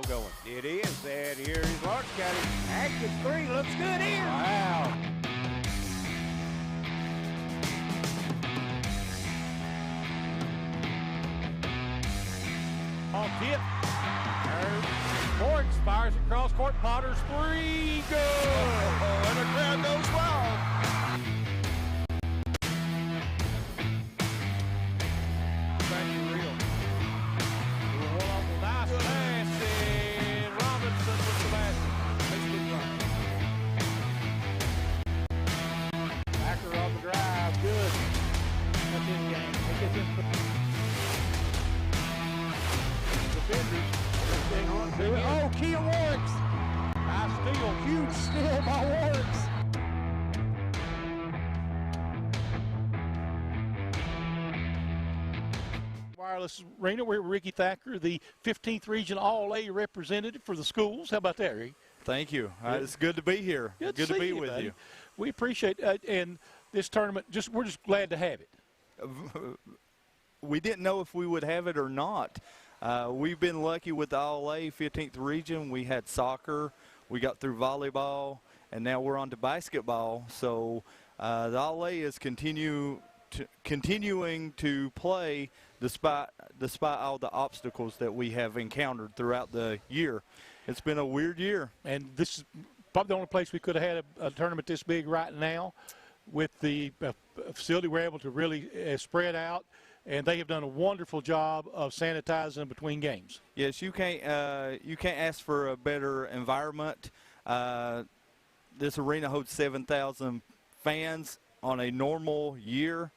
Going. It is, and here is Lawrence County. Atkins 3 looks good here. Wow. On tip. Morris fires across court. Potter's 3. Good. Oh, and the crowd goes wild. Back to real. Nice pass, and Robinson with the basket. Thacker on the drive. Good. That's his game. Defenders. Oh, Kia Warricks. Nice steal. Huge steal by Warricks. Wireless Arena, we're Ricky Thacker, the 15th Region All-A representative for the schools. How about that, Ricky? Thank you. It's good to be here. Good to be with buddy. you. We appreciate it. And this tournament, we're just glad to have it. We didn't know if we would have it or not. We've been lucky with the All-A 15th Region. We had soccer, we got through volleyball, and now we're on to basketball. So the All-A is continuing to play despite all the obstacles that we have encountered throughout the year. It's been a weird year. And this is probably the only place we could have had a tournament this big right now. With the facility, we're able to really spread out, and they have done a wonderful job of sanitizing between games. Yes, you can't ask for a better environment. This arena holds 7,000 fans on a normal year.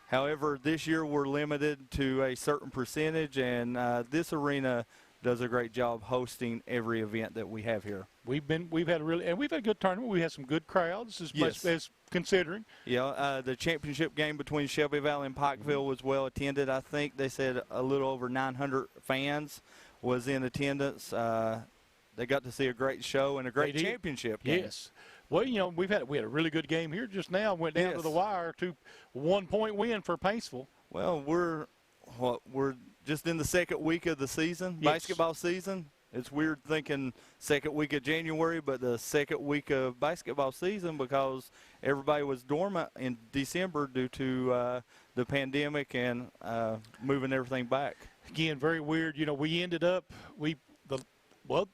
However, this year we're limited to a certain percentage, and this arena does a great job hosting every event that we have here. We've had a good tournament. We had some good crowds, as much as considering. Yeah, the championship game between Shelby Valley and Pikeville was well attended. I think they said a little over 900 fans was in attendance. They got to see a great show and a great championship game. Yes. Well, you know, we had a really good game here just now. Went down to the wire to 1-point win for Paintsville. Well, we're just in the second week of the season, basketball season. It's weird thinking second week of January, but the second week of basketball season because everybody was dormant in December due to the pandemic and moving everything back. Again, very weird. You know, we ended up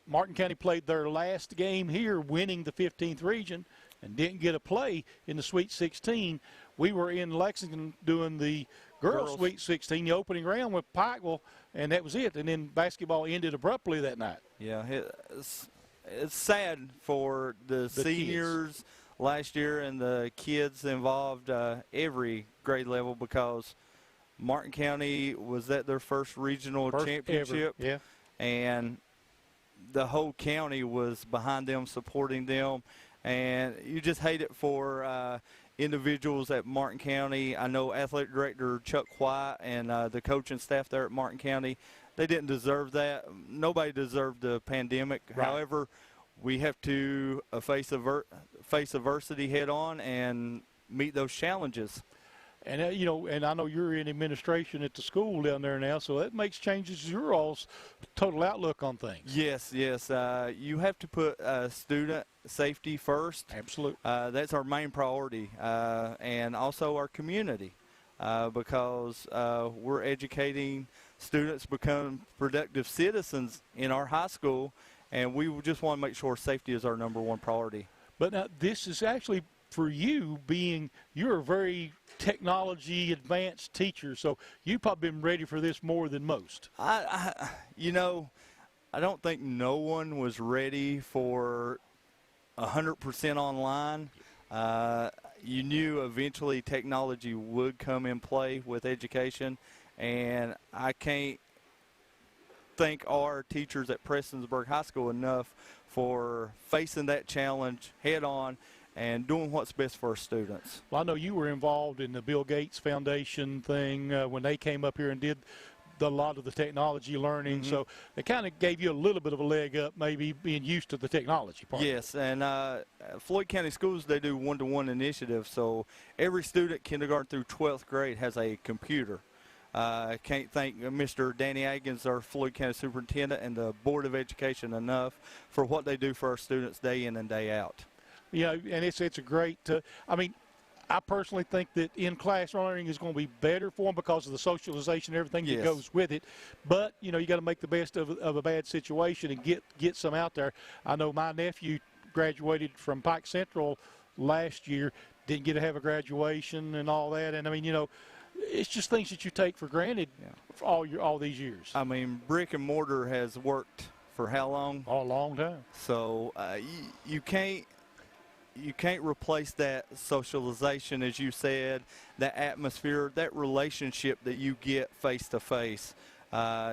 Martin County played their last game here, winning the 15th Region, and didn't get a play in the Sweet 16. We were in Lexington doing the Girls Sweet 16, the opening round with Pikeville, and that was it. And then basketball ended abruptly that night. Yeah, it's sad for the seniors kids last year and the kids involved every grade level because Martin County was at their first regional championship. Ever. Yeah. And the whole county was behind them, supporting them. And you just hate it for individuals at Martin County. I know Athletic Director Chuck White and the coaching staff there at Martin County, they didn't deserve that. Nobody deserved the pandemic. Right. However, we have to face adversity head on and meet those challenges. And, you know, and I know you're in administration at the school down there now, so that makes changes your all's total outlook on things. Yes. You have to put student safety first. Absolutely. That's our main priority, and also our community, because we're educating students to become productive citizens in our high school, and we just want to make sure safety is our #1 priority. But now this is actually for you, being you're a very technology advanced teacher, so you've probably been ready for this more than most. I don't think no one was ready for 100% online. You knew eventually technology would come in play with education, and I can't thank our teachers at Prestonsburg High School enough for facing that challenge head on and doing what's best for our students. Well, I know you were involved in the Bill Gates Foundation thing when they came up here and did a lot of the technology learning, so it kind of gave you a little bit of a leg up, maybe being used to the technology part. Yes, and Floyd County Schools, they do one-to-one initiatives, so every student, kindergarten through 12th grade, has a computer. Can't thank Mr. Danny Agins, our Floyd County Superintendent, and the Board of Education enough for what they do for our students day in and day out. Yeah, and it's a great. I mean, I personally think that in-class learning is going to be better for them because of the socialization and everything that goes with it. But, you know, you got to make the best of a bad situation and get some out there. I know my nephew graduated from Pike Central last year, didn't get to have a graduation and all that. And, I mean, you know, it's just things that you take for granted for all these years. I mean, brick and mortar has worked for how long? A long time. So you can't replace that socialization, as you said, that atmosphere, that relationship that you get face to face.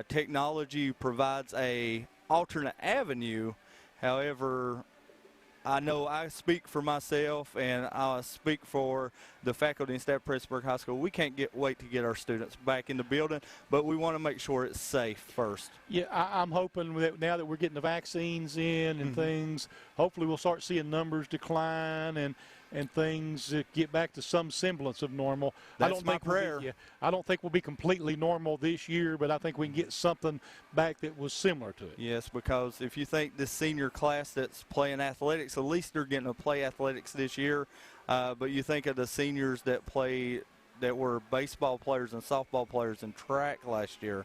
Technology provides a alternate avenue. However, I know I speak for myself and I speak for the faculty and staff at Prestonsburg High School. We can't wait to get our students back in the building, but we want to make sure it's safe first. Yeah, I'm hoping that now that we're getting the vaccines in and things, hopefully we'll start seeing numbers decline and things get back to some semblance of normal. That's my prayer. I don't think we'll be completely normal this year, but I think we can get something back that was similar to it. Yes, because if you think this senior class that's playing athletics, at least they're getting to play athletics this year. But you think of the seniors that were baseball players and softball players and track last year.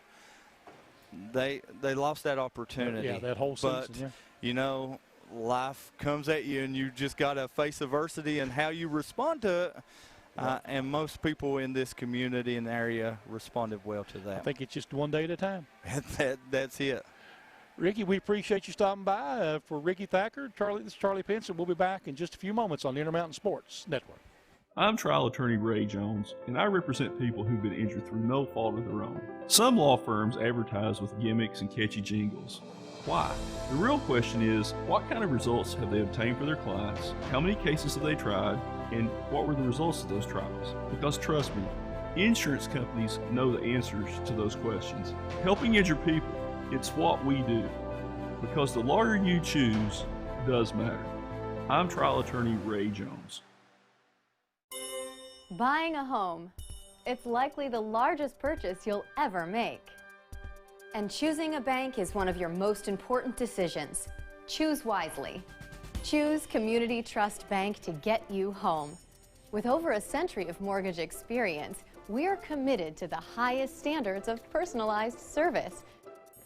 They lost that opportunity. Yeah, that whole season. But, you know, life comes at you and you just got to face adversity and how you respond to it. And most people in this community and area responded well to that. I think it's just one day at a time. That's it. Ricky, we appreciate you stopping by. For Ricky Thacker, this is Charlie Pinson. We'll be back in just a few moments on the Intermountain Sports Network. I'm trial attorney Ray Jones, and I represent people who've been injured through no fault of their own. Some law firms advertise with gimmicks and catchy jingles. Why? The real question is, what kind of results have they obtained for their clients? How many cases have they tried? And what were the results of those trials? Because trust me, insurance companies know the answers to those questions. Helping injured people, it's what we do. Because the lawyer you choose does matter. I'm trial attorney Ray Jones. Buying a home. It's likely the largest purchase you'll ever make. And choosing a bank is one of your most important decisions. Choose wisely. Choose Community Trust Bank to get you home. With over a century of mortgage experience, we are committed to the highest standards of personalized service.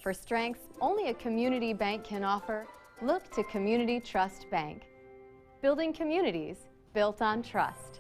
For strengths only a community bank can offer, look to Community Trust Bank. Building communities built on trust.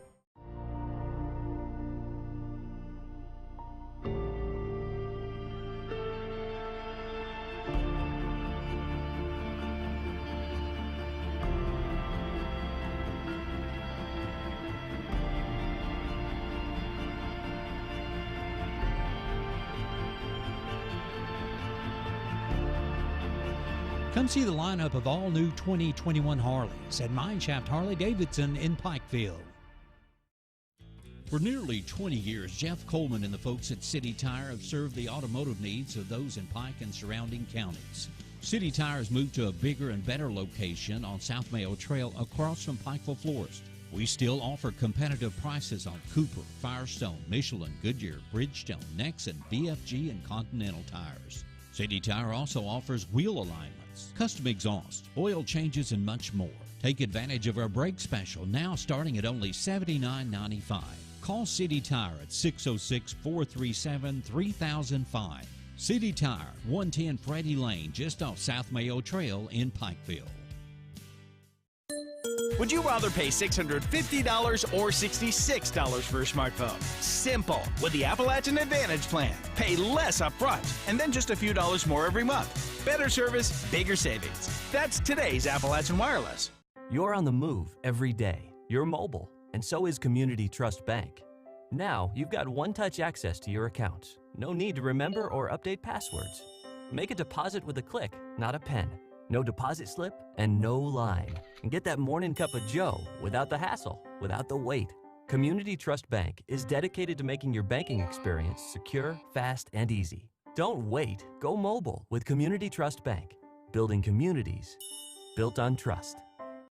Come see the lineup of all new 2021 Harleys at MineShaft Harley-Davidson in Pikeville. For nearly 20 years, Jeff Coleman and the folks at City Tire have served the automotive needs of those in Pike and surrounding counties. City Tire has moved to a bigger and better location on South Mayo Trail across from Pikeville Florist. We still offer competitive prices on Cooper, Firestone, Michelin, Goodyear, Bridgestone, Nexen, BFG, and Continental tires. City Tire also offers wheel alignments, custom exhaust, oil changes, and much more. Take advantage of our brake special now starting at only $79.95. Call City Tire at 606-437-3005. City Tire, 110 Freddie Lane, just off South Mayo Trail in Pikeville. Would you rather pay $650 or $66 for a smartphone? Simple. With the Appalachian Advantage plan. Pay less up front and then just a few dollars more every month. Better service, bigger savings. That's today's Appalachian Wireless. You're on the move every day. You're mobile, and so is Community Trust Bank. Now you've got one-touch access to your accounts. No need to remember or update passwords. Make a deposit with a click, not a pen. No deposit slip and no line. And get that morning cup of joe without the hassle, without the wait. Community Trust Bank is dedicated to making your banking experience secure, fast, and easy. Don't wait. Go mobile with Community Trust Bank. Building communities built on trust.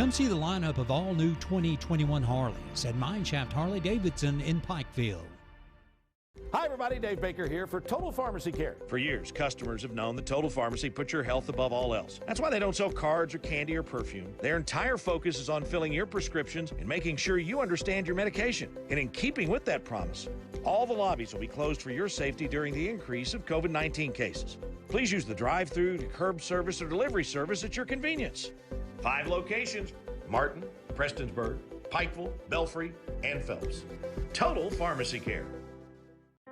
Come see the lineup of all new 2021 Harleys at MineShaft Harley-Davidson in Pikeville. Hi, everybody. Dave Baker here for Total Pharmacy Care. For years, customers have known that Total Pharmacy puts your health above all else. That's why they don't sell cards or candy or perfume. Their entire focus is on filling your prescriptions and making sure you understand your medication. And in keeping with that promise, all the lobbies will be closed for your safety during the increase of COVID-19 cases. Please use the drive-through, curb service, or delivery service at your convenience. 5 locations: Martin, Prestonsburg, Pikeville, Belfry, and Phelps. Total Pharmacy Care.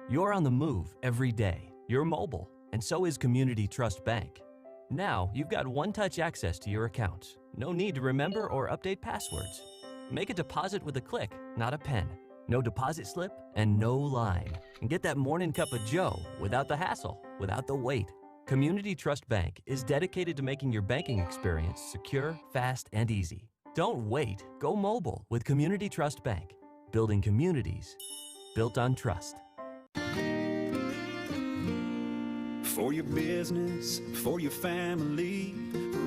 You're on the move every day. You're mobile, and so is Community Trust Bank. Now, you've got one-touch access to your accounts. No need to remember or update passwords. Make a deposit with a click, not a pen. No deposit slip and no line. And get that morning cup of joe without the hassle, without the wait. Community Trust Bank is dedicated to making your banking experience secure, fast, and easy. Don't wait. Go mobile with Community Trust Bank. Building communities built on trust. For your business, for your family,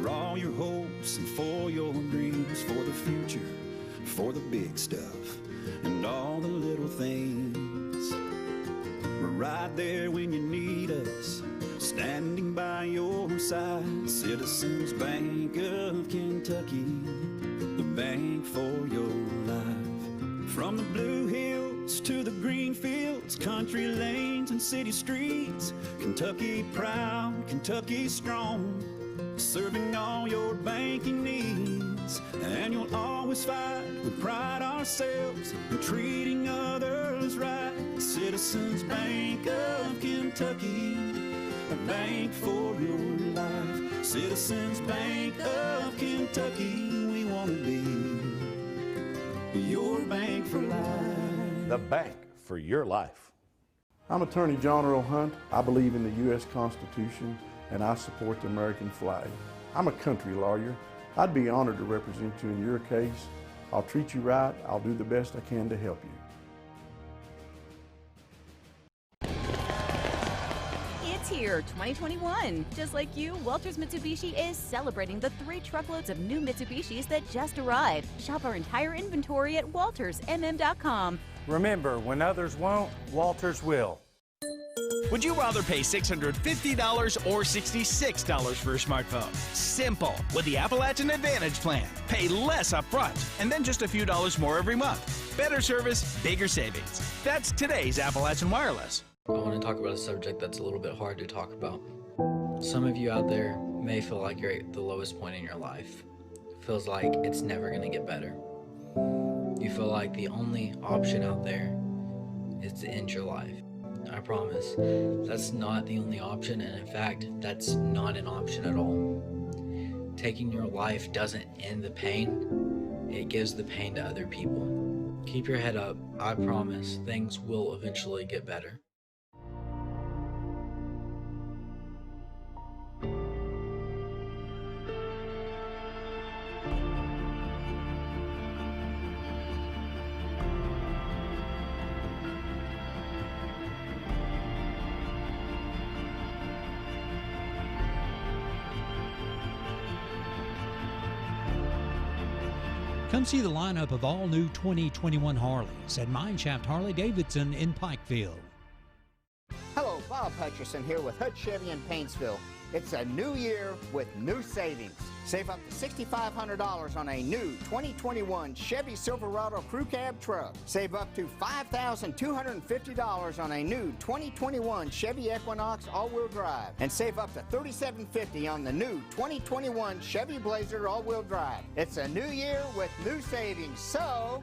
for all your hopes and for your dreams, for the future, for the big stuff, and all the little things. We're right there when you need us, standing by your side. Citizens Bank of Kentucky, the bank for your life. From the Blue Hills to the green fields, country lanes and city streets, Kentucky proud, Kentucky strong, serving all your banking needs. And you'll always fight with pride ourselves in treating others right. Citizens Bank of Kentucky, a bank for your life. Citizens Bank of Kentucky, we want to be your bank for life. The bank for your life. I'm Attorney John Earl Hunt. I believe in the U.S. Constitution and I support the American flag. I'm a country lawyer. I'd be honored to represent you in your case. I'll treat you right. I'll do the best I can to help you. It's here, 2021. Just like you, Walters Mitsubishi is celebrating the 3 truckloads of new Mitsubishis that just arrived. Shop our entire inventory at waltersmm.com. Remember, when others won't, Walters will. Would you rather pay $650 or $66 for a smartphone? Simple. With the Appalachian Advantage plan. Pay less up front and then just a few dollars more every month. Better service, bigger savings. That's today's Appalachian Wireless. I want to talk about a subject that's a little bit hard to talk about. Some of you out there may feel like you're at the lowest point in your life. It feels like it's never going to get better. You feel like the only option out there is to end your life. I promise, that's not the only option, and in fact, that's not an option at all. Taking your life doesn't end the pain, it gives the pain to other people. Keep your head up, I promise, things will eventually get better. Come see the lineup of all new 2021 Harleys at MineShaft Harley-Davidson in Pikeville. Hello, Bob Hutcherson here with Hood Chevy in Paintsville. It's a new year with new savings. Save up to $6,500 on a new 2021 Chevy Silverado Crew Cab truck. Save up to $5,250 on a new 2021 Chevy Equinox all-wheel drive. And save up to $3,750 on the new 2021 Chevy Blazer all-wheel drive. It's a new year with new savings, so...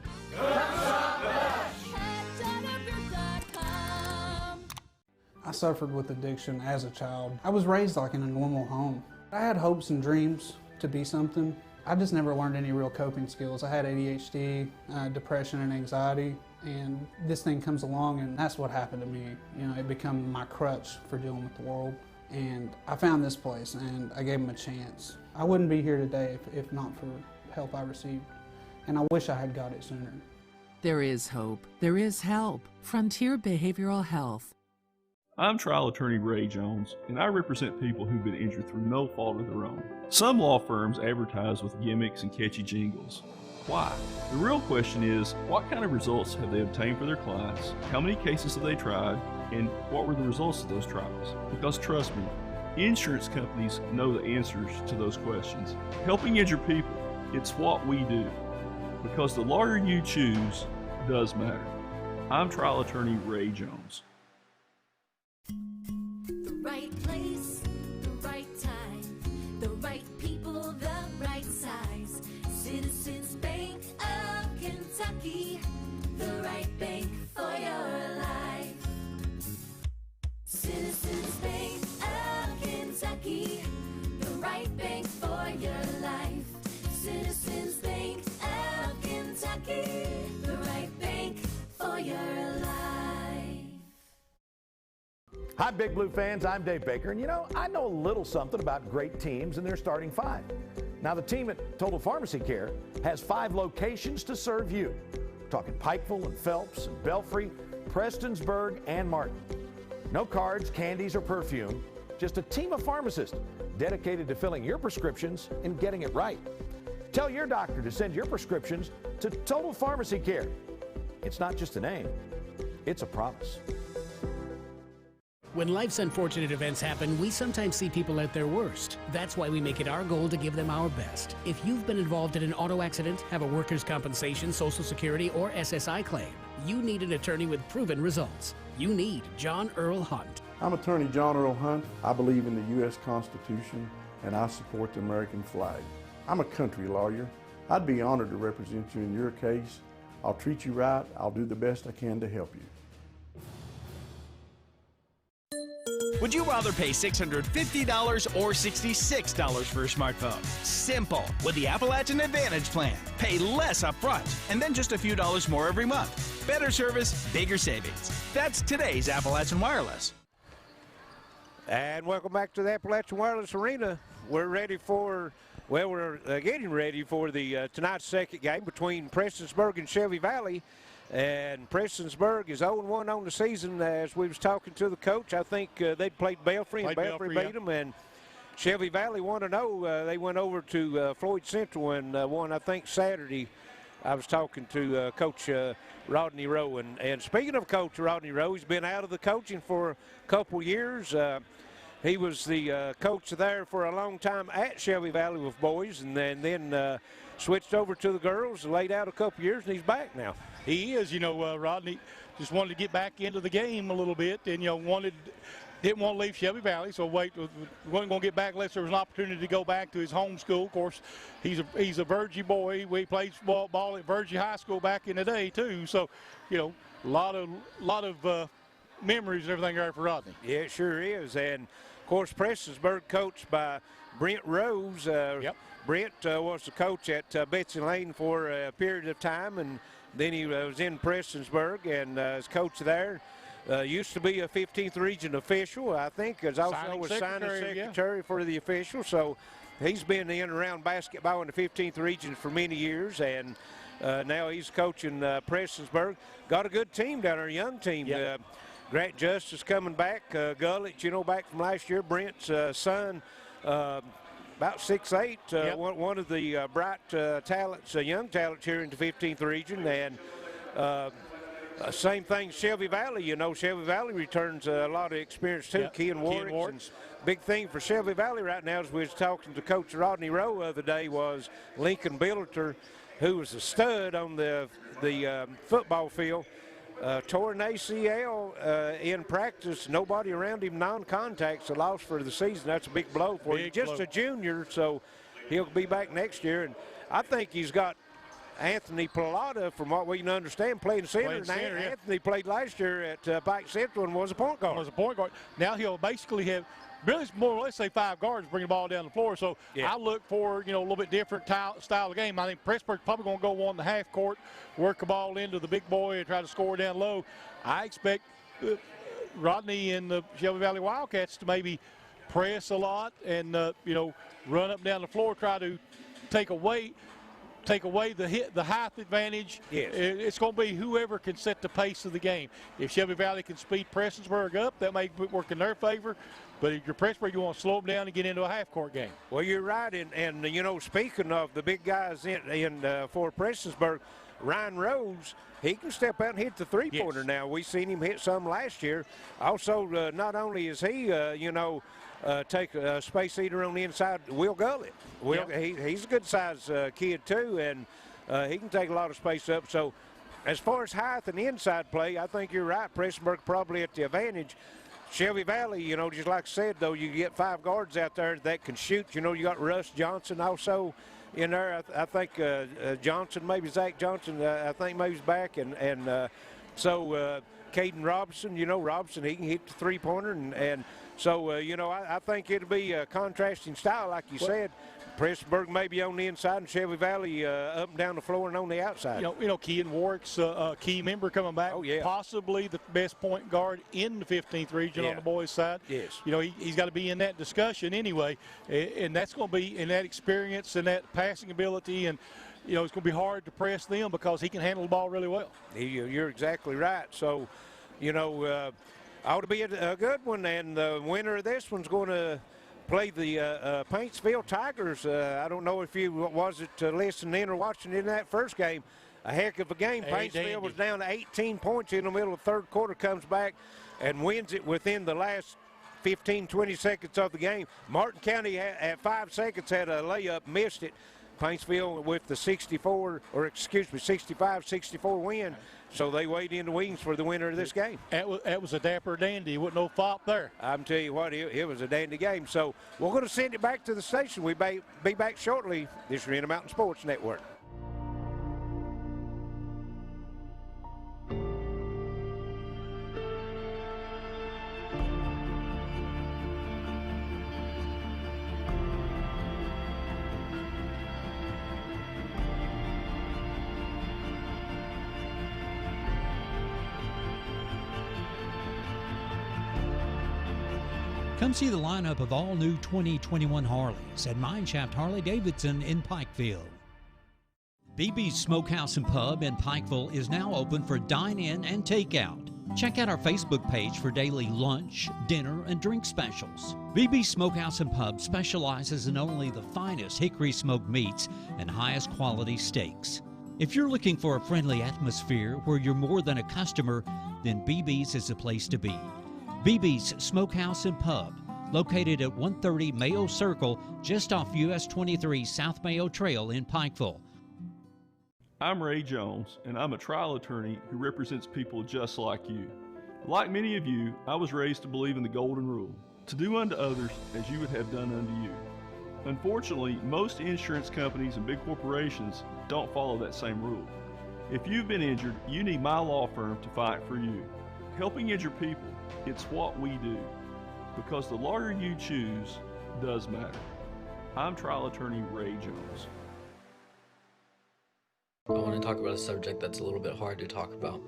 I suffered with addiction as a child. I was raised like in a normal home. I had hopes and dreams to be something. I just never learned any real coping skills. I had ADHD, depression and anxiety, and this thing comes along and that's what happened to me. You know, it became my crutch for dealing with the world. And I found this place and I gave them a chance. I wouldn't be here today if not for help I received. And I wish I had got it sooner. There is hope. There is help. Frontier Behavioral Health. I'm trial attorney Ray Jones, and I represent people who've been injured through no fault of their own. Some law firms advertise with gimmicks and catchy jingles. Why? The real question is, what kind of results have they obtained for their clients? How many cases have they tried? And what were the results of those trials? Because trust me, insurance companies know the answers to those questions. Helping injured people, it's what we do. Because the lawyer you choose does matter. I'm trial attorney Ray Jones. The right place, the right time, the right people, the right size. Citizens Bank of Kentucky, the right bank for your life. Citizens Bank of Kentucky, the right bank for your life. Citizens Bank of Kentucky, the right bank for your life. Hi, Big Blue fans. I'm Dave Baker, and I know a little something about great teams and their starting five. Now, the team at Total Pharmacy Care has 5 locations to serve you. We're talking Pikeville and Phelps and Belfry, Prestonsburg, and Martin. No cards, candies, or perfume, just a team of pharmacists dedicated to filling your prescriptions and getting it right. Tell your doctor to send your prescriptions to Total Pharmacy Care. It's not just a name, it's a promise. When life's unfortunate events happen, we sometimes see people at their worst. That's why we make it our goal to give them our best. If you've been involved in an auto accident, have a workers' compensation, Social Security, or SSI claim, you need an attorney with proven results. You need John Earl Hunt. I'm attorney John Earl Hunt. I believe in the U.S. Constitution, and I support the American flag. I'm a country lawyer. I'd be honored to represent you in your case. I'll treat you right. I'll do the best I can to help you. Would you rather pay $650 or $66 for a smartphone? Simple. With the Appalachian Advantage plan. Pay less up front and then just a few dollars more every month. Better service, bigger savings. That's today's Appalachian Wireless. And welcome back to the Appalachian Wireless Arena. We're ready for, we're getting ready for the tonight's second game between Prestonsburg and Shelby Valley. And Prestonsburg is 0-1 on the season. As we was talking to the coach, I think they played Belfry, and Belfry beat them. And Shelby Valley 1-0. They went over to Floyd Central and won, I think, Saturday. I was talking to Coach Rodney Rowe. And speaking of Coach Rodney Rowe, he's been out of the coaching for a couple years. He was the coach there for a long time at Shelby Valley with boys, and then switched over to the girls, laid out a couple years, and he's back now. He is, Rodney just wanted to get back into the game a little bit, and didn't want to leave Shelby Valley, so wasn't going to get back unless there was an opportunity to go back to his home school. Of course, he's a Virgie boy. He played ball at Virgie High School back in the day too. So, a lot of memories and everything there for Rodney. Yeah, it sure is. And of course, Prestonsburg coached by Brent Rose. Brent was the coach at Betsy Lane for a period of time, and then he was in Prestonsburg and as coach there. Used to be a 15th region official, I think, as also was signing secretary for the official. So he's been in and around basketball in the 15th region for many years, and now he's coaching Prestonsburg. Got a good team down there, a young team. Yep. Grant Justice coming back, Gullett, back from last year. Brent's son, about 6'8", one of the bright talents, young talents here in the 15th region. And same thing, Shelby Valley. Shelby Valley returns a lot of experience too. Ken Warwick. Big thing for Shelby Valley right now, as we was talking to Coach Rodney Rowe the other day, was Lincoln Billiter, who was a stud on the football field. Tore an ACL in practice. Nobody around him, non-contact, a loss for the season. That's a big blow for him. Just a junior, so he'll be back next year. And I think he's got Anthony Pilata, from what we can understand, playing center. Anthony played last year at Pike Central and was a point guard. Now he'll basically have really more or less say 5 guards bring the ball down the floor. So I look for, a little bit different style of game. I think Prestonsburg's probably going to go on the half court, work the ball into the big boy and try to score down low. I expect Rodney and the Shelby Valley Wildcats to maybe press a lot and, run up and down the floor, try to take away take away the height advantage. Yes. It's going to be whoever can set the pace of the game. If Shelby Valley can speed Prestonsburg up, that may work in their favor. But if you're Prestonsburg, you want to slow them down and get into a half-court game. Well, you're right, and you know, speaking of the big guys for Prestonsburg, Ryan Rose, he can step out and hit the three-pointer now. We seen him hit some last year. Also, not only is he, take a space eater on the inside, Will Gullett. He's a good-sized kid, too, and he can take a lot of space up. So as far as height and inside play, I think you're right. Prestonsburg probably at the advantage. Shelby Valley, you know, just like I said, though, you get 5 guards out there that can shoot. You know, you got Russ Johnson also in there. I think Johnson, maybe Zach Johnson, I think maybe he's back. So Caden Robinson, you know, he can hit the three-pointer. And so, I think it'll be a contrasting style, like you said. Prestonsburg may be on the inside and Shelby Valley up and down the floor and on the outside. You know, Kean Warwick's a key member coming back. Oh, yeah. Possibly the best point guard in the 15th region on the boys' side. Yes. You know, he's got to be in that discussion anyway. And that's going to be in that experience and that passing ability. And, you know, it's going to be hard to press them because he can handle the ball really well. You're exactly right. So, you know, ought to be a good one. And the winner of this one's going to play the Paintsville Tigers. I don't know if you listening in or watching in that first game. A heck of a game. Paintsville was down to 18 points in the middle of the third quarter, comes back and wins it within the last 15, 20 seconds of the game. Martin County at 5 seconds had a layup, missed it. Paintsville with the 65-64 win. So they weighed in the wings for the winner of this game. That was a dapper dandy. Wasn't no fault there. I'm telling you what, it was a dandy game. So we're going to send it back to the station. We'll be back shortly. This is Intermountain Sports Network. Come see the lineup of all new 2021 Harleys at MineShaft Harley-Davidson in Pikeville. BB's Smokehouse and Pub in Pikeville is now open for dine-in and takeout. Check out our Facebook page for daily lunch, dinner, and drink specials. BB's Smokehouse and Pub specializes in only the finest hickory smoked meats and highest quality steaks. If you're looking for a friendly atmosphere where you're more than a customer, then BB's is the place to be. BB's Smokehouse and Pub, located at 130 Mayo Circle, just off US 23 South Mayo Trail in Pikeville. I'm Ray Jones, and I'm a trial attorney who represents people just like you. Like many of you, I was raised to believe in the golden rule, to do unto others as you would have done unto you. Unfortunately, most insurance companies and big corporations don't follow that same rule. If you've been injured, you need my law firm to fight for you. Helping injured people, it's what we do, because the lawyer you choose does matter. I'm trial attorney Ray Jones. I want to talk about a subject that's a little bit hard to talk about.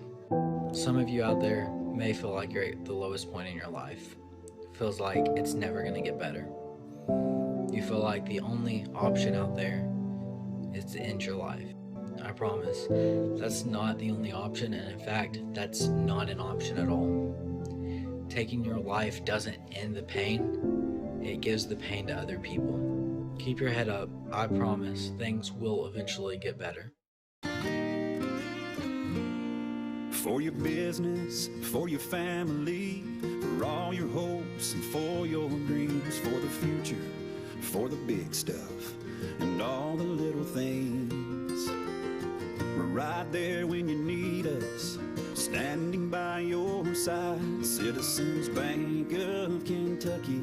Some of you out there may feel like you're at the lowest point in your life. It feels like it's never going to get better. You feel like the only option out there is to end your life. I promise, that's not the only option, and in fact, that's not an option at all. Taking your life doesn't end the pain, it gives the pain to other people. Keep your head up, I promise, things will eventually get better. For your business, for your family, for all your hopes and for your dreams, for the future, for the big stuff, and all the little things. We're right there when you need us, standing by your side. Citizens Bank of Kentucky,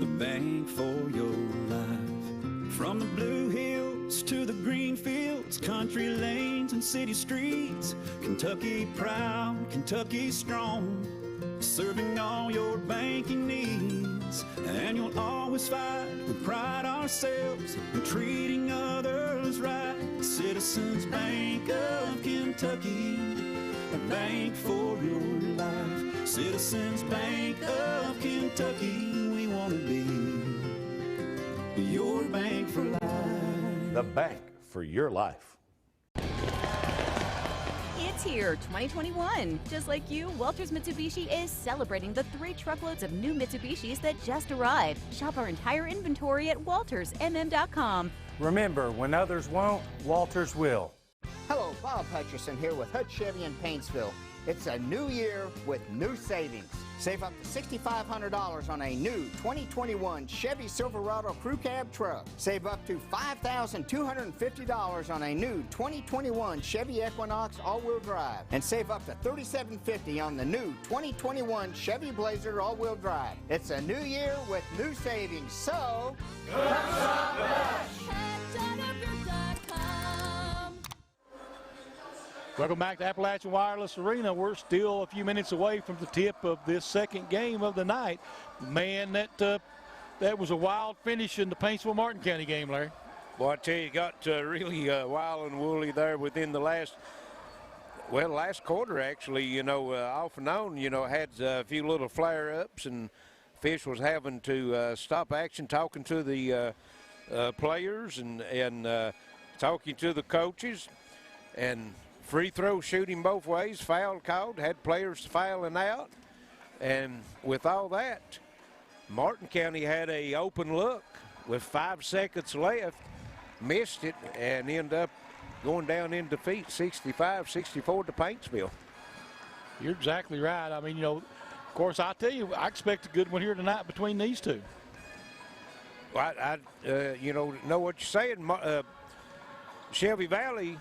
the bank for your life. From the blue hills to the green fields, country lanes and city streets, Kentucky proud, Kentucky strong, serving all your banking needs. And you'll always fight with pride ourselves in treating others right. Citizens Bank of Kentucky, a bank for your life. Citizens Bank of Kentucky, we want to be your bank for life. The bank for your life. It's here, 2021. Just like you, Walters Mitsubishi is celebrating the 3 truckloads of new Mitsubishis that just arrived. Shop our entire inventory at waltersmm.com. Remember, when others won't, Walters will. Hello, Bob Hutcherson here with Hood Chevy in Paintsville. It's a new year with new savings. Save up to $6,500 on a new 2021 Chevy Silverado Crew Cab truck. Save up to $5,250 on a new 2021 Chevy Equinox all-wheel drive. And save up to $3,750 on the new 2021 Chevy Blazer all-wheel drive. It's a new year with new savings, so... Welcome back to Appalachian Wireless Arena. We're still a few minutes away from the tip of this second game of the night. Man, that was a wild finish in the Paintsville-Martin County game, Larry. Well, I tell you, got really wild and woolly there within the last quarter, actually. Off and on, had a few little flare-ups, and Fish was having to stop action, talking to the players and talking to the coaches. And free throw shooting both ways, foul called, had players fouling out. And with all that, Martin County had a open look with 5 seconds left, missed it, and ended up going down in defeat, 65-64 to Paintsville. You're exactly right. I mean, of course, I tell you, I expect a good one here tonight between these two. Well, I know what you're saying. Shelby Valley,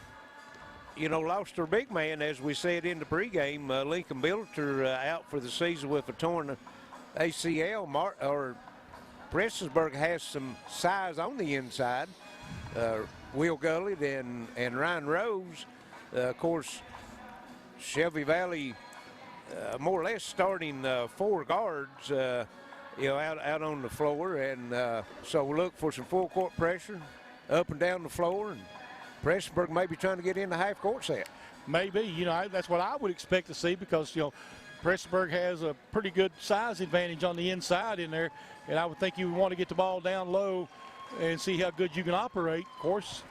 lost their big man, as we said in the pregame. Lincoln Billiter out for the season with a torn ACL. Prestonsburg has some size on the inside. Will Gullett and Ryan Rose. Of course, Shelby Valley more or less starting 4 guards, out on the floor. And so we'll look for some full court pressure up and down the floor. And Prestonsburg may be trying to get in the half-court set. Maybe. That's what I would expect to see because, Prestonsburg has a pretty good size advantage on the inside in there, and I would think you would want to get the ball down low and see how good you can operate. Of course,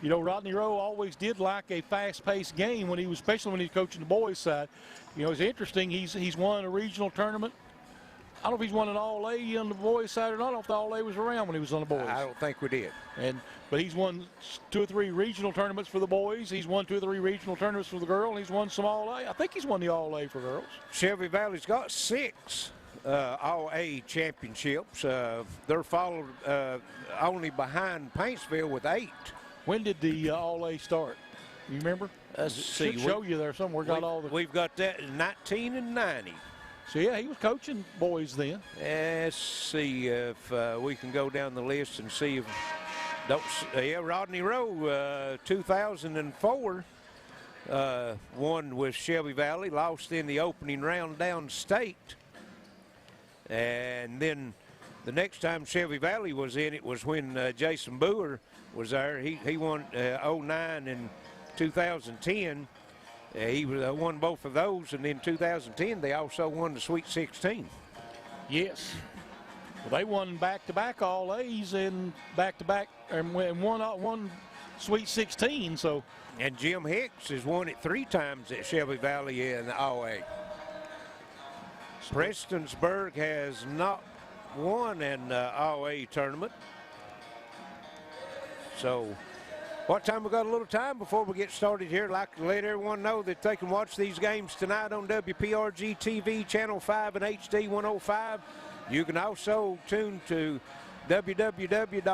Rodney Rowe always did like a fast-paced game especially when he was coaching the boys' side. It's interesting. He's won a regional tournament. I don't know if he's won an All-A on the boys' side or not. I don't know if the All-A was around when he was on the boys. I don't think we did. But he's won 2 or 3 regional tournaments for the boys. He's won 2 or 3 regional tournaments for the girl, and he's won some All-A. I think he's won the All-A for girls. Shelby Valley's got 6 All-A championships. They're followed only behind Paintsville with 8. When did the All-A start? You remember? Let's see. Should show you there somewhere. We've got that in 1990. So, yeah, he was coaching boys then. Let's see if we can go down the list and see if Rodney Rowe, 2004, won with Shelby Valley, lost in the opening round downstate. And then the next time Shelby Valley was in it was when Jason Boer was there. He won 09 and 2010. He won both of those, and in 2010 they also won the Sweet 16. Yes. Well, they won back-to-back All-A's and back-to-back and won Sweet 16. So. And Jim Hicks has won it 3 times at Shelby Valley in the All-A. Prestonsburg has not won an All-A tournament. So. What time? We got a little time before we get started here. I'd like to let everyone know that they can watch these games tonight on WPRG TV, Channel 5 and HD 105. You can also tune to www.wprg.tv,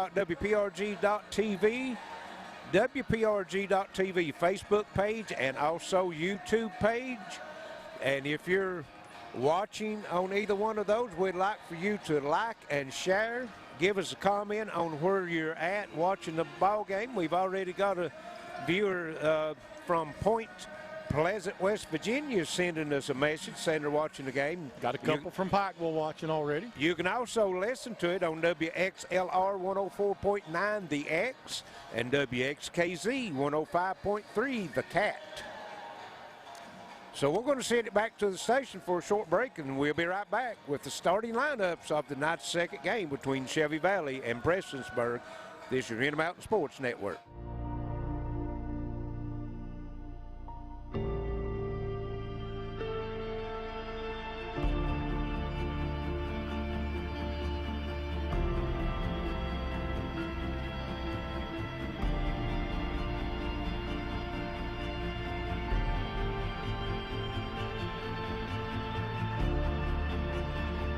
WPRG.tv Facebook page, and also YouTube page. And if you're watching on either one of those, we'd like for you to like and share. Give us a comment on where you're at watching the ball game. We've already got a viewer from Point Pleasant, West Virginia, sending us a message saying they're watching the game. Got a couple from Pikeville watching already. You can also listen to it on WXLR 104.9 The X and WXKZ 105.3 The Cat. So we're going to send it back to the station for a short break, and we'll be right back with the starting lineups of the night's second game between Shelby Valley and Prestonsburg. This is your Intermountain Sports Network.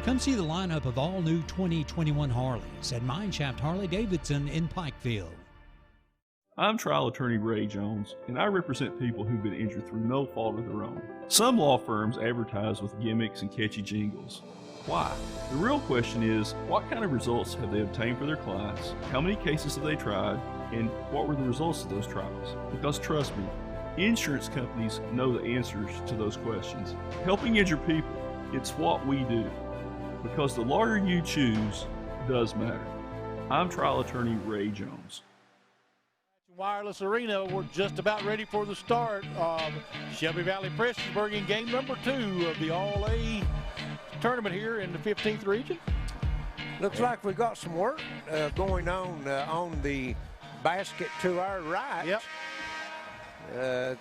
Come see the lineup of all new 2021 Harleys at MineShaft Harley-Davidson in Pikeville. I'm trial attorney Ray Jones, and I represent people who've been injured through no fault of their own. Some law firms advertise with gimmicks and catchy jingles. Why? The real question is, what kind of results have they obtained for their clients? How many cases have they tried? And what were the results of those trials? Because trust me, insurance companies know the answers to those questions. Helping injured people, it's what we do. Because the lawyer you choose does matter. I'm trial attorney Ray Jones. Wireless Arena, we're just about ready for the start of Shelby Valley Prestonsburg in game number 2 of the All-A tournament here in the 15th region. Looks like we've got some work going on the basket to our right. Yep.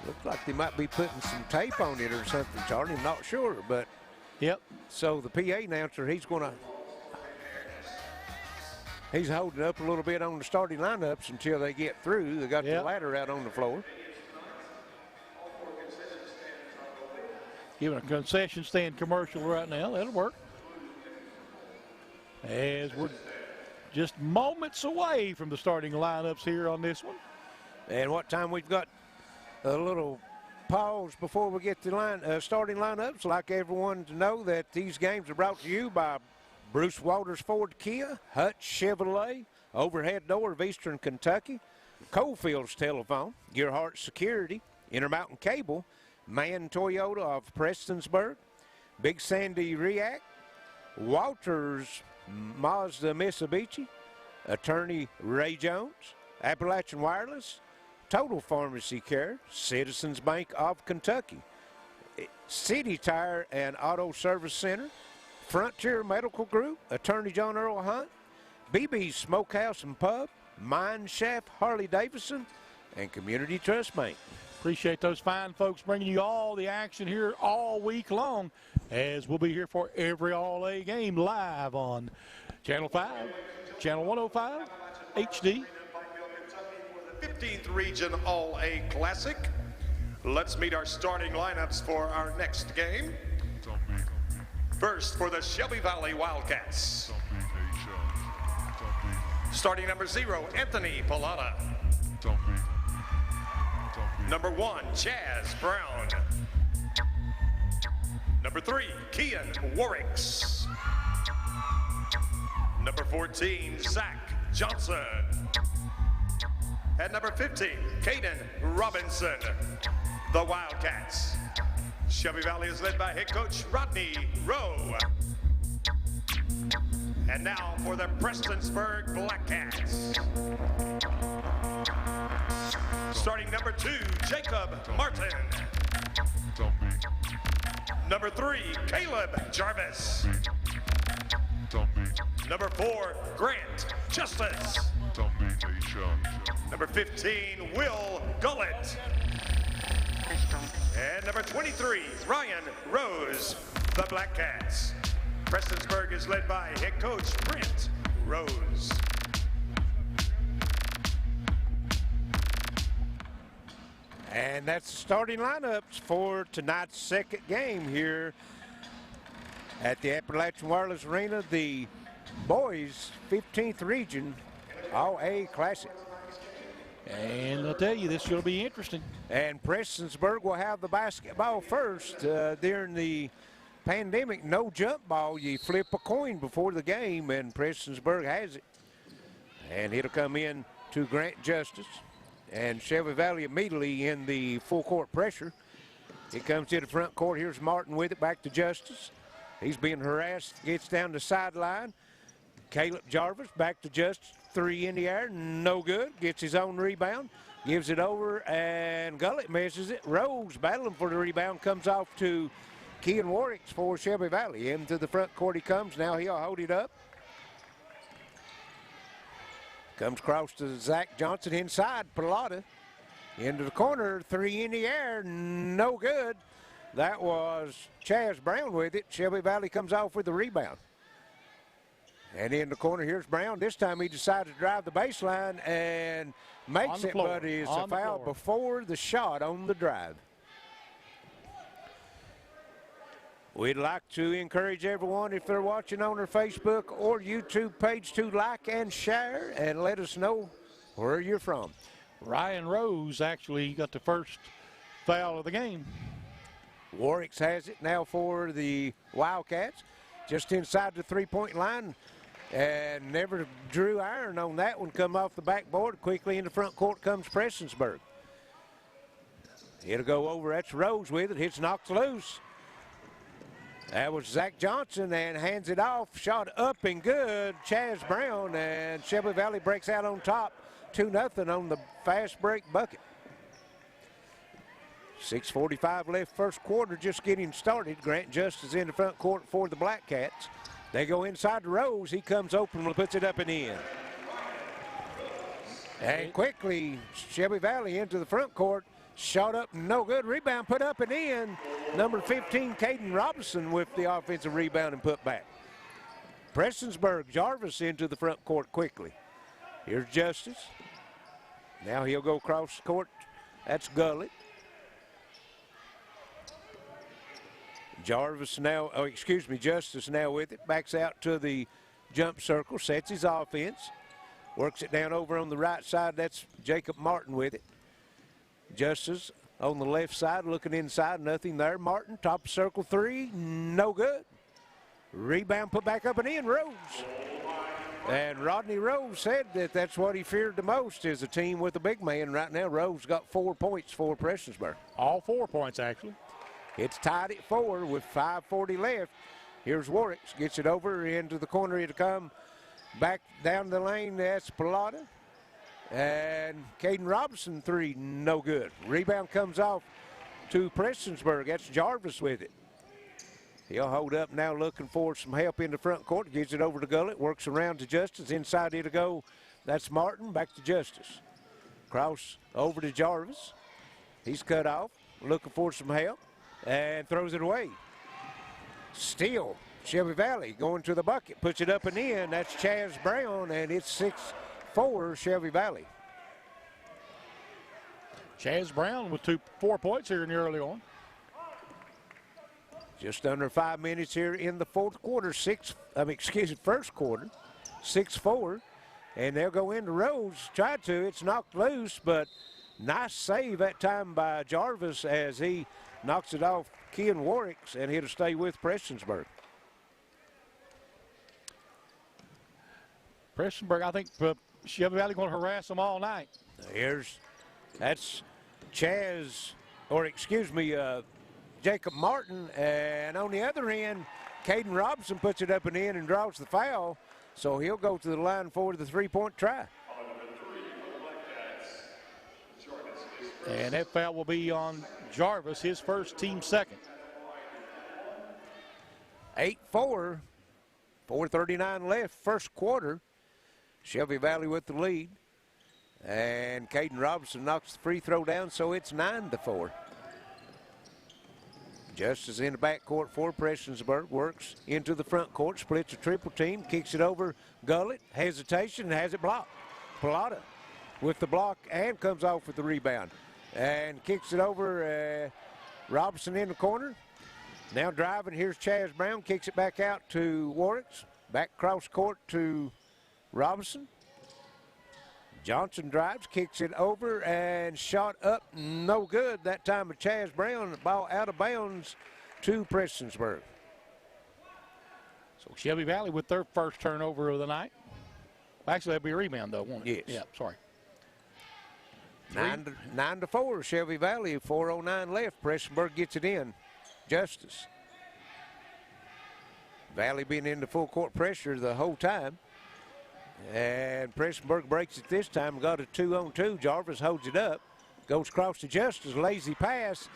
Looks like they might be putting some tape on it or something, Charlie. I'm not sure, but yep. So the PA announcer, he's holding up a little bit on the starting lineups until they get through. They got the ladder out on the floor. Giving a concession stand commercial right now. That'll work. As we're just moments away from the starting lineups here on this one. And what time we've got a little pause before we get to starting lineups. Like everyone to know that these games are brought to you by Bruce Walters Ford Kia, Hutch Chevrolet, Overhead Door of Eastern Kentucky, Coalfields Telephone, Gearheart Security, Intermountain Cable, Mann Toyota of Prestonsburg, Big Sandy RIAC, Walters Mazda Mitsubishi, Attorney Ray Jones, Appalachian Wireless, Total Pharmacy Care, Citizens Bank of Kentucky, City Tire and Auto Service Center, Frontier Medical Group, Attorney John Earl Hunt, BB's Smokehouse and Pub, MineShaft Harley-Davidson, and Community Trust Bank. Appreciate those fine folks bringing you all the action here all week long, as we'll be here for every All-A game live on Channel 5, Channel 105, HD. 15th Region All-A Classic. Let's meet our starting lineups for our next game. First, for the Shelby Valley Wildcats. Starting number 0, Anthony Pilata. Number 1, Chaz Brown. Number 3, Kian Warwicks. Number 14, Zach Johnson. At number 15, Caden Robinson. The Wildcats. Shelby Valley is led by head coach Rodney Rowe. And now for the Prestonsburg Blackcats. Starting number 2, Jacob Martin. Number 3, Caleb Jarvis. Number 4, Grant Justice. Number 15, Will Gullett. And number 23, Ryan Rose, the Blackcats. Prestonsburg is led by head coach Brent Rose. And that's the starting lineups for tonight's second game here at the Appalachian Wireless Arena, the boys 15th Region All-A Classic. And I'll tell you, this is going to be interesting. And Prestonsburg will have the basketball first. During the pandemic, no jump ball. You flip a coin before the game, and Prestonsburg has it. And it'll come in to Grant Justice. And Shelby Valley immediately in the full court pressure. It comes to the front court. Here's Martin with it, back to Justice. He's being harassed, gets down the sideline. Caleb Jarvis back to Justice. 3 in the air, no good. Gets his own rebound, gives it over, and Gullett misses it. Rose battling for the rebound, comes off to Kean Warwicks for Shelby Valley. Into the front court he comes. Now he'll hold it up. Comes across to Zach Johnson inside. Pilata into the corner. 3 in the air, no good. That was Chaz Brown with it. Shelby Valley comes off with the rebound. And in the corner, here's Brown. This time he decided to drive the baseline and makes it, but it's a foul before the shot on the drive. We'd like to encourage everyone, if they're watching on our Facebook or YouTube page, to like and share and let us know where you're from. Ryan Rose actually got the first foul of the game. Warwick's has it now for the Wildcats, just inside the three-point line, and never drew iron on that one. Come off the backboard. Quickly in the front court comes Prestonsburg. It'll go over. That's Rose with it. Hits knocked loose. That was Zach Johnson, and hands it off. Shot up and good. Chaz Brown, and Shelby Valley breaks out on top. 2-0 on the fast break bucket. 6:45 left first quarter, just getting started. Grant Justice in the front court for the Black Cats. They go inside to Rose. He comes open and puts it up and in. And quickly, Shelby Valley into the front court. Shot up, no good. Rebound put up and in. Number 15, Caden Robinson with the offensive rebound and put back. Prestonsburg, Jarvis into the front court quickly. Here's Justice. Now he'll go across the court. That's Gullett. Jarvis now, Justice now with it. Backs out to the jump circle, sets his offense. Works it down over on the right side. That's Jacob Martin with it. Justice on the left side, looking inside, nothing there. Martin, top of circle three, no good. Rebound put back up and in, Rose. And Rodney Rose said that that's what he feared the most, is a team with a big man. Right now, Rose got 4 points for Prestonsburg. All 4 points, actually. It's tied at 4 with 5:40 left. Here's Warwick, gets it over into the corner. It'll come back down the lane. That's Pilata. And Caden Robinson, three, no good. Rebound comes off to Prestonsburg. That's Jarvis with it. He'll hold up now, looking for some help in the front court. Gives it over to Gullett, works around to Justice. Inside it'll go. That's Martin, back to Justice. Cross over to Jarvis. He's cut off, looking for some help, and throws it away. Steal, Shelby Valley going to the bucket, puts it up and in. That's Chaz Brown, and it's 6-4 Shelby Valley. Chaz Brown with 4 points here in the early on. Just under 5 minutes here in the fourth quarter. First quarter, 6-4. And they'll go into Rose. Tried to, it's knocked loose, but nice save that time by Jarvis as he knocks it off Ken Warwick's, and he'll stay with Prestonsburg. Prestonsburg, I think Shelby Valley going to harass them all night. That's Jacob Martin, and on the other end, Caden Robinson puts it up and in and draws the foul, so he'll go to the line for the three-point try. And that foul will be on Jarvis, his first, team second. 8-4, 4:39 left, first quarter. Shelby Valley with the lead. And Caden Robinson knocks the free throw down, so it's 9-4. Justice in the backcourt for Prestonsburg, works into the front court, splits a triple team, kicks it over Gullett, hesitation, has it blocked. Pilata with the block and comes off with the rebound. And kicks it over Robinson in the corner. Now driving, here's Chaz Brown, kicks it back out to Warwick's. Back cross court to Robinson. Johnson drives, kicks it over, and shot up, no good. That time with Chaz Brown, the ball out of bounds to Prestonsburg. So Shelby Valley with their first turnover of the night. Actually, that'd be a rebound, though, won't it? Yes. Yeah, sorry. 9-4, Shelby Valley, 4:09 left. Prestonsburg gets it in. Justice. Valley being into full court pressure the whole time. And Prestonsburg breaks it this time. Got a 2-on-2. Jarvis holds it up. Goes across to Justice. Lazy pass.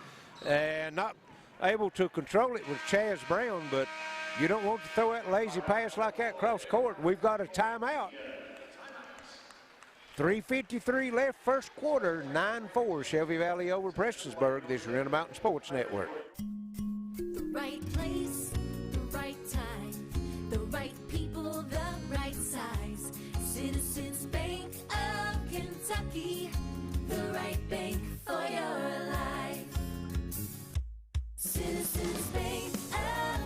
And not able to control it with Chaz Brown. But you don't want to throw that lazy pass like that across court. We've got a timeout. 3:53 left first quarter. 9-4 Shelby Valley over Prestonsburg. This is Intermountain Sports Network. The right place, the right time, the right people, the right size. Citizens Bank of Kentucky, the right bank for your life. Citizens Bank of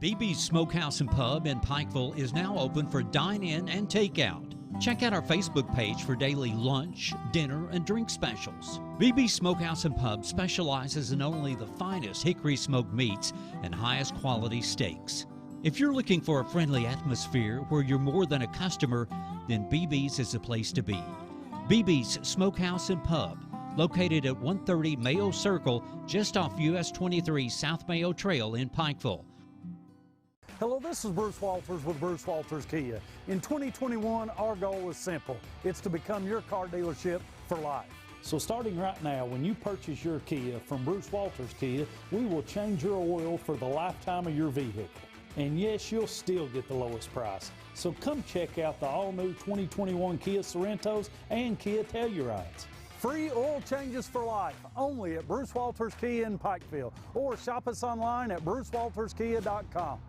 BB's Smokehouse and Pub in Pikeville is now open for dine-in and takeout. Check out our Facebook page for daily lunch, dinner, and drink specials. BB's Smokehouse and Pub specializes in only the finest hickory smoked meats and highest quality steaks. If you're looking for a friendly atmosphere where you're more than a customer, then BB's is the place to be. BB's Smokehouse and Pub, located at 130 Mayo Circle, just off US 23 South Mayo Trail in Pikeville. Hello, this is Bruce Walters with Bruce Walters Kia. In 2021, our goal is simple. It's to become your car dealership for life. So starting right now, when you purchase your Kia from Bruce Walters Kia, we will change your oil for the lifetime of your vehicle. And yes, you'll still get the lowest price. So come check out the all-new 2021 Kia Sorentos and Kia Tellurides. Free oil changes for life, only at Bruce Walters Kia in Pikeville, or shop us online at brucewalterskia.com.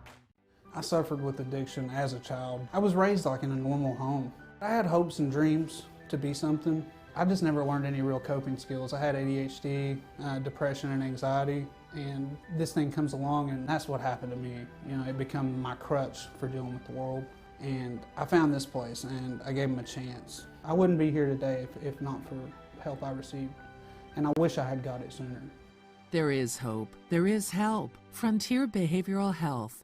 I suffered with addiction as a child. I was raised like in a normal home. I had hopes and dreams to be something. I just never learned any real coping skills. I had ADHD, depression and anxiety, and this thing comes along and that's what happened to me. You know, it became my crutch for dealing with the world. And I found this place and I gave them a chance. I wouldn't be here today if not for help I received. And I wish I had got it sooner. There is hope. There is help. Frontier Behavioral Health.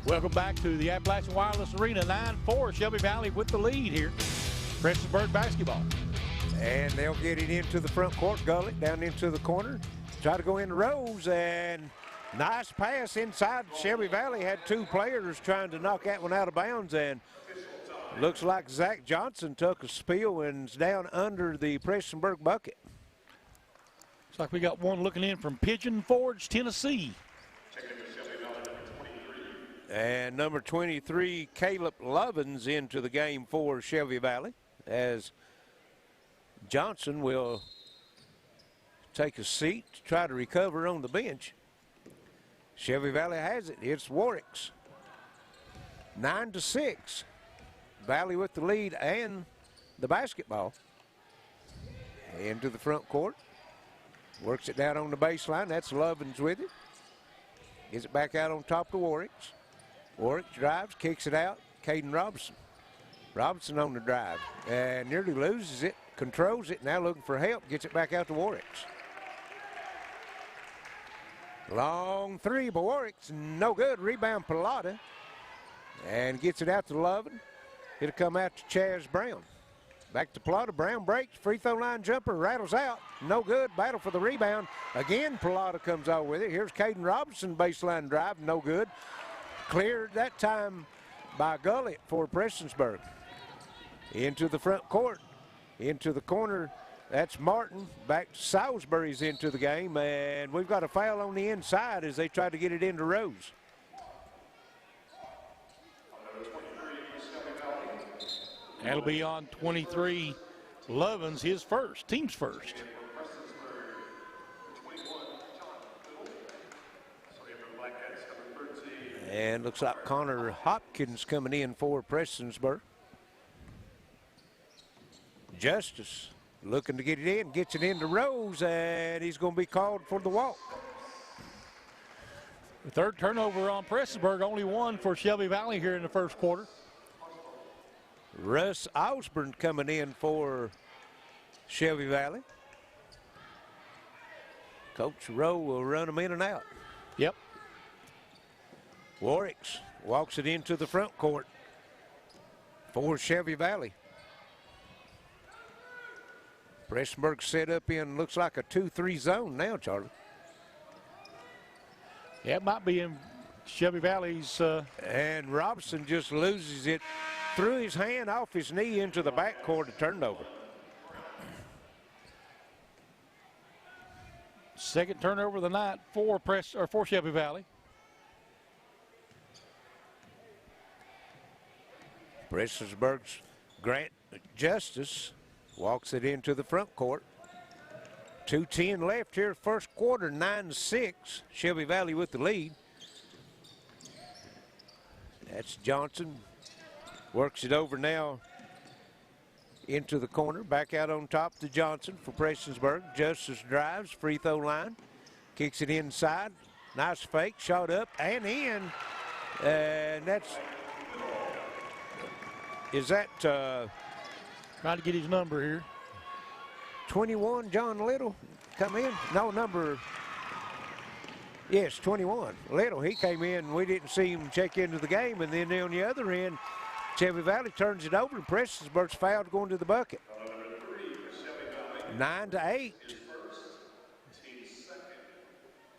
Welcome back to the Appalachian Wireless Arena. 9-4, Shelby Valley with the lead here. Prestonsburg basketball. And they'll get it into the front court, gullet down into the corner. Try to go in the rows, and nice pass inside. Shelby Valley had two players trying to knock that one out of bounds, and looks like Zach Johnson took a spill and is down under the Prestonsburg bucket. Looks like we got one looking in from Pigeon Forge, Tennessee. And number 23, Caleb Lovins, into the game for Shelby Valley, as Johnson will take a seat to try to recover on the bench. Shelby Valley has it. It's Warwick's. 9-6. Valley with the lead and the basketball. Into the front court. Works it down on the baseline. That's Lovins with it. Gets it back out on top to Warwick's. Warwick drives, kicks it out. Caden Robinson. Robinson on the drive and nearly loses it. Controls it, now looking for help. Gets it back out to Warwick's. Long three, but Warwick's no good. Rebound Pilata. And gets it out to Lovin. It'll come out to Chaz Brown. Back to Pilata. Brown breaks. Free throw line jumper. Rattles out. No good. Battle for the rebound. Again, Pilata comes out with it. Here's Caden Robinson. Baseline drive. No good. Cleared that time by Gullet for Prestonsburg. Into the front court. Into the corner. That's Martin. Back to Salisbury's into the game. And we've got a foul on the inside as they try to get it into Rose. That'll be on 23, Lovins, his first, team's first. And looks like Connor Hopkins coming in for Prestonsburg. Justice looking to get it in, gets it into Rose, and he's going to be called for the walk. The third turnover on Prestonsburg, only one for Shelby Valley here in the first quarter. Russ Osborne coming in for Shelby Valley. Coach Rowe will run them in and out. Yep. Warwick's walks it into the front court for Shelby Valley. Prestonsburg set up in, looks like a 2-3 zone now, Charlie. Yeah, it might be in Shelby Valley's. And Robson just loses it through his hand off his knee into the backcourt, a turnover. Second turnover of the night for Shelby Valley. Prestonsburg's Grant Justice walks it into the front court. 2:10 left here, first quarter, 9-6. Shelby Valley with the lead. That's Johnson. Works it over now into the corner. Back out on top to Johnson for Prestonsburg. Justice drives, free throw line. Kicks it inside. Nice fake, shot up and in. And that's, is that? Trying to get his number here. 21, John Little, come in. No, number, yes, 21. Little, he came in. We didn't see him check into the game. And then on the other end, Shelby Valley turns it over, and Prestonsburg's fouled going to the bucket. 9-8.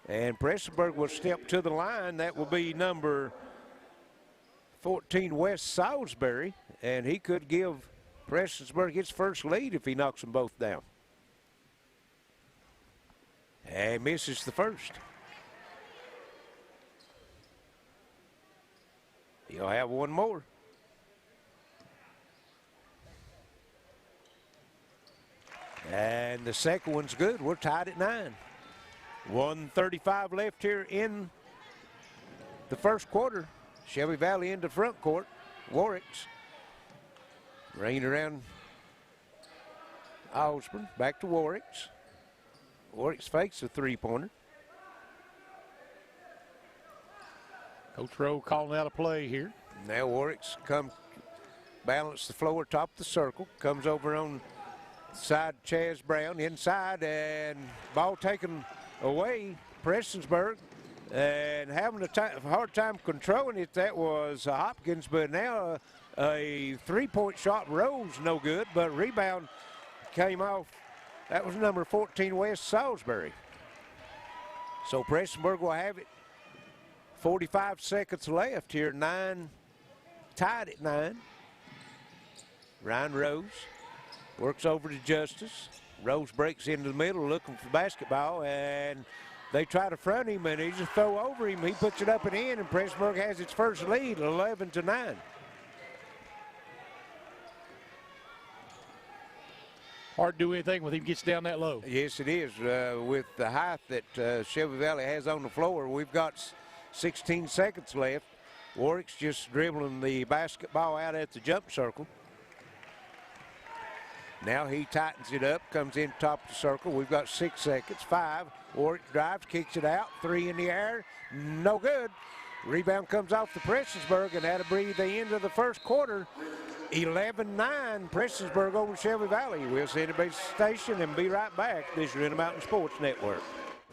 And Prestonsburg will step to the line. That will be number 14, Wes Salisbury, and he could give Prestonsburg his first lead if he knocks them both down. And misses the first. He'll have one more. And the second one's good. We're tied at 9. 1:35 left here in the first quarter. Shelby Valley into front court. Warwick's. Rain around Osborne. Back to Warwick's. Warwick's fakes a three-pointer. Coach Rowe calling out a play here. Now Warwick's come balance the floor, top of the circle. Comes over on side Chaz Brown. Inside and ball taken away. Prestonsburg. And having a hard time controlling it, that was Hopkins, but now a three-point shot Rose, no good, but rebound came off. That was number 14, Wes Salisbury. So Prestonsburg will have it. 45 seconds left here, tied at 9. Ryan Rose works over to Justice. Rose breaks into the middle looking for basketball, and they try to front him, and he just throw over him. He puts it up and in, and Prestonsburg has its first lead, 11-9. Hard to do anything when he gets down that low. Yes, it is. With the height that Shelby Valley has on the floor, we've got 16 seconds left. Warwick's just dribbling the basketball out at the jump circle. Now he tightens it up, comes in top of the circle. We've got 6 seconds, 5. Warwick drives, kicks it out, 3 in the air, no good. Rebound comes off the Prestonsburg, and that'll be the end of the first quarter. 11-9, Prestonsburg over Shelby Valley. We'll send it to the station and be right back. This is Intermountain Sports Network.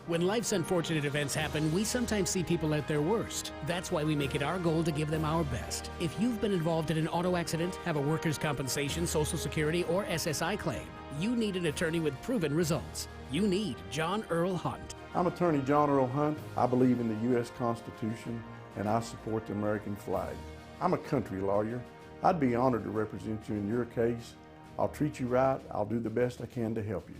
When life's unfortunate events happen, we sometimes see people at their worst. That's why we make it our goal to give them our best. If you've been involved in an auto accident, have a workers' compensation, Social Security, or SSI claim, you need an attorney with proven results. You need John Earl Hunt. I'm attorney John Earl Hunt. I believe in the U.S. Constitution, and I support the American flag. I'm a country lawyer. I'd be honored to represent you in your case. I'll treat you right. I'll do the best I can to help you.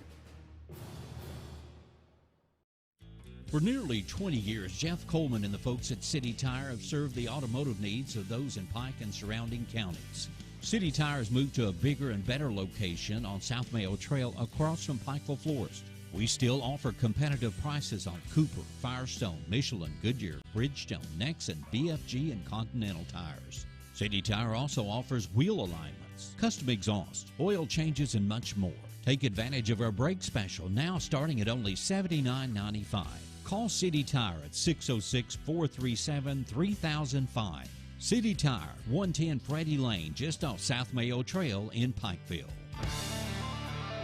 For nearly 20 years, Jeff Coleman and the folks at City Tire have served the automotive needs of those in Pike and surrounding counties. City Tire has moved to a bigger and better location on South Mayo Trail across from Pikeville Florist. We still offer competitive prices on Cooper, Firestone, Michelin, Goodyear, Bridgestone, Nexen, BFG, and Continental tires. City Tire also offers wheel alignments, custom exhaust, oil changes, and much more. Take advantage of our brake special now starting at only $79.95. Call City Tire at 606-437-3005. City Tire, 110 Freddie Lane, just off South Mayo Trail in Pikeville.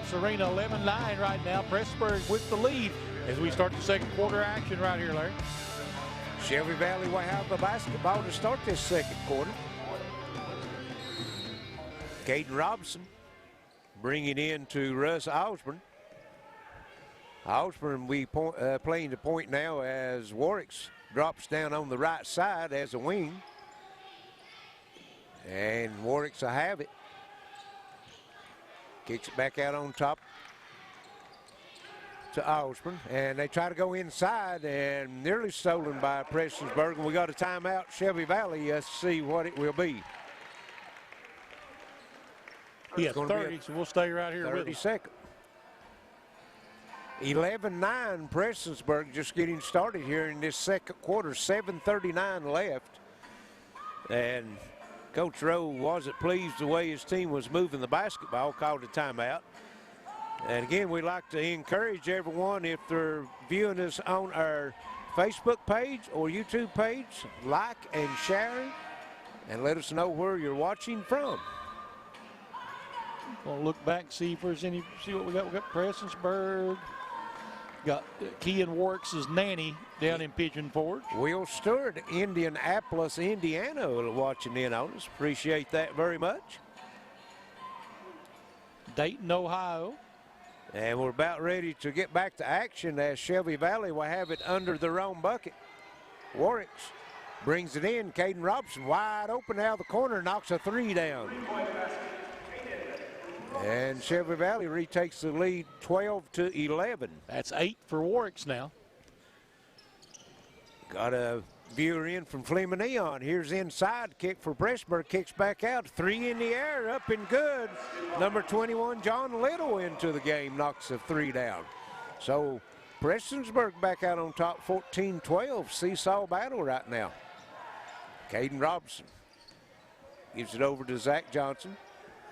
Serena 11-9 right now. Prestonsburg with the lead as we start the second quarter action right here, Larry. Shelby Valley will have the basketball to start this second quarter. Caden Robinson bringing in to Russ Osborne. Osborne will be playing the point now as Warwick's drops down on the right side as a wing. And Warwick's will have it. Kicks it back out on top to Osborne. And they try to go inside and nearly stolen by Prestonsburg. And we got a timeout, Shelby Valley. Let's see what it will be. Yeah, 30, so we'll stay right here 30 with seconds. 11-9, Prestonsburg just getting started here in this second quarter. 7:39 left. And Coach Rowe wasn't pleased the way his team was moving the basketball, called a timeout. And again, we'd like to encourage everyone, if they're viewing us on our Facebook page or YouTube page, like and share, and let us know where you're watching from. We'll look back, see if there's any, see what we got. We got Prestonsburg, got Key and Warwick's nanny down in Pigeon Forge. Will Stewart, Indianapolis, Indiana, watching in on us. Appreciate that very much. Dayton, Ohio. And we're about ready to get back to action as Shelby Valley will have it under their own bucket. Warwick's brings it in. Caden Robson wide open out of the corner, knocks a 3 down. And Shelby Valley retakes the lead 12-11. That's 8 for Warwick's now. Got a viewer in from Fleeman Neon. Here's inside, kick for Prestonsburg, kicks back out, 3 in the air, up and good. Number 21, John Little, into the game, knocks a 3 down. So Prestonsburg back out on top, 14-12, seesaw battle right now. Caden Robson gives it over to Zach Johnson.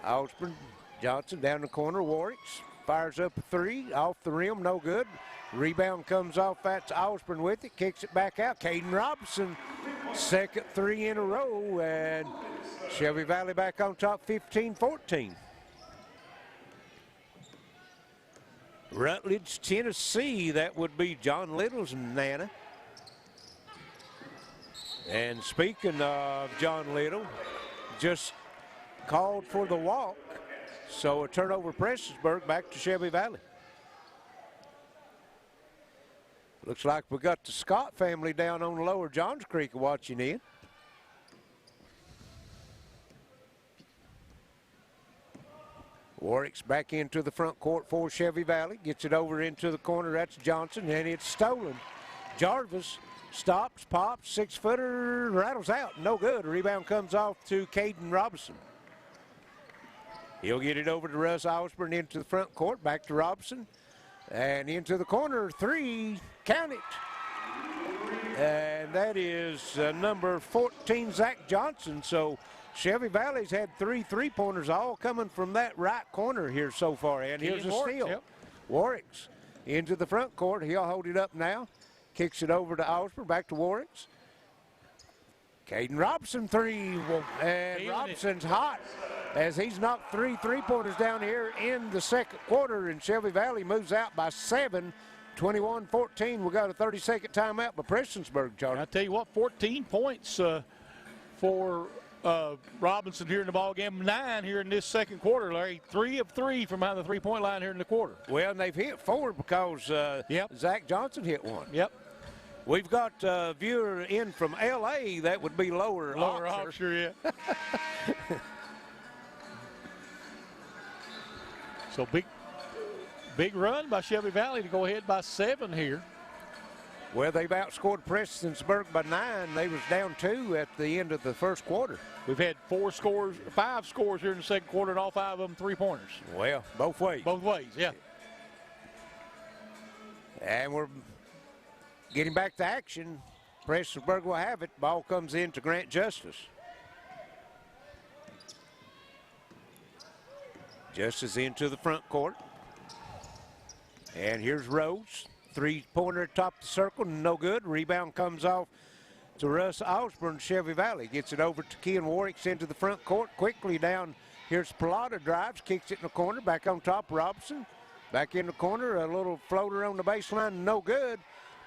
Osborne, Johnson down the corner, Warwick's fires up a 3, off the rim, no good. Rebound comes off, that's Osborne with it, kicks it back out. Caden Robson, second 3 in a row, and Shelby Valley back on top, 15-14. Rutledge, Tennessee, that would be John Little's nana. And speaking of John Little, just called for the walk. So a turnover, Prestonsburg, back to Shelby Valley. Looks like we got the Scott family down on Lower Johns Creek watching in. Warwick's back into the front court for Shelby Valley. Gets it over into the corner. That's Johnson, and it's stolen. Jarvis stops, pops, 6-footer, rattles out. No good. Rebound comes off to Caden Robinson. He'll get it over to Russ Osborne into the front court. Back to Robinson. And into the corner, 3, count it. And that is number 14, Zach Johnson. So Shelby Valley's had 3 3-pointers, all coming from that right corner here so far. And here's a steal. Yep. Warwick's into the front court. He'll hold it up now. Kicks it over to Osborne, back to Warwick's. Caden Robson, 3, and Robson's hot as he's knocked 3 3-pointers down here in the second quarter, and Shelby Valley moves out by 7, 21-14. We got a 30-second timeout by Prestonsburg, Charlie. I tell you what, 14 points for Robinson here in the ball game, 9 here in this second quarter, Larry. 3 of 3 from behind the three-point line here in the quarter. Well, and they've hit 4 because Zach Johnson hit 1. Yep. We've got a viewer in from L.A. That would be Lower Oxford, yeah. So big run by Shelby Valley to go ahead by 7 here. Well, they've outscored Prestonsburg by 9. They was down 2 at the end of the first quarter. We've had 5 scores here in the second quarter, and all 5 of them 3-pointers. Well, both ways. Both ways, yeah. And we're getting back to action. Prestonsburg will have it. Ball comes in to Grant Justice. Justice into the front court. And here's Rose. 3-pointer top the circle, no good. Rebound comes off to Russ Osborne. Shelby Valley gets it over to Kean Warwick's into the front court. Quickly down, here's Pilata, drives, kicks it in the corner. Back on top, Robson. Back in the corner, a little floater on the baseline, no good.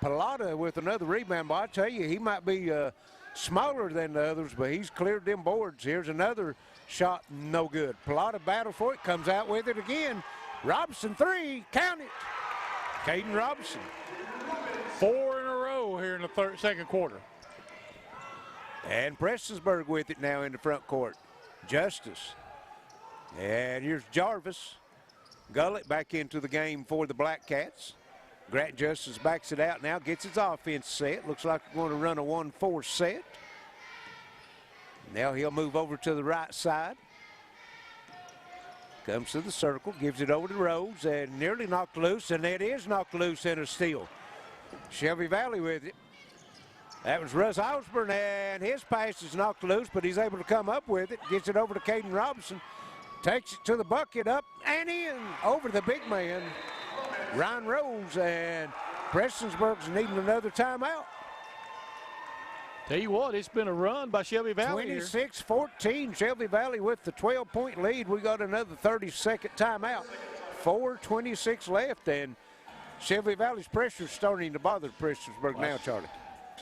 Pilata with another rebound. But I tell you, he might be smaller than the others, but he's cleared them boards. Here's another shot, no good. Pilata battles for it, comes out with it again. Robson, 3, count it. Caden Robson. 4 in a row here in the second quarter. And Prestonsburg with it now in the front court. Justice. And here's Jarvis. Gullett back into the game for the Black Cats. Grant Justice backs it out now, gets his offense set. Looks like we're going to run a 1-4 set. Now he'll move over to the right side. Comes to the circle, gives it over to Rose, and nearly knocked loose, and it is knocked loose in a steal. Shelby Valley with it. That was Russ Osborne, and his pass is knocked loose, but he's able to come up with it. Gets it over to Caden Robinson. Takes it to the bucket, up and in, over the big man, Ryan Rose, and Prestonsburg's needing another timeout. Tell you what, it's been a run by Shelby Valley 26-14, Shelby Valley with the 12-point lead. We got another 30-second timeout. 4:26 left, and Shelby Valley's pressure is starting to bother Prestonsburg now, Charlie.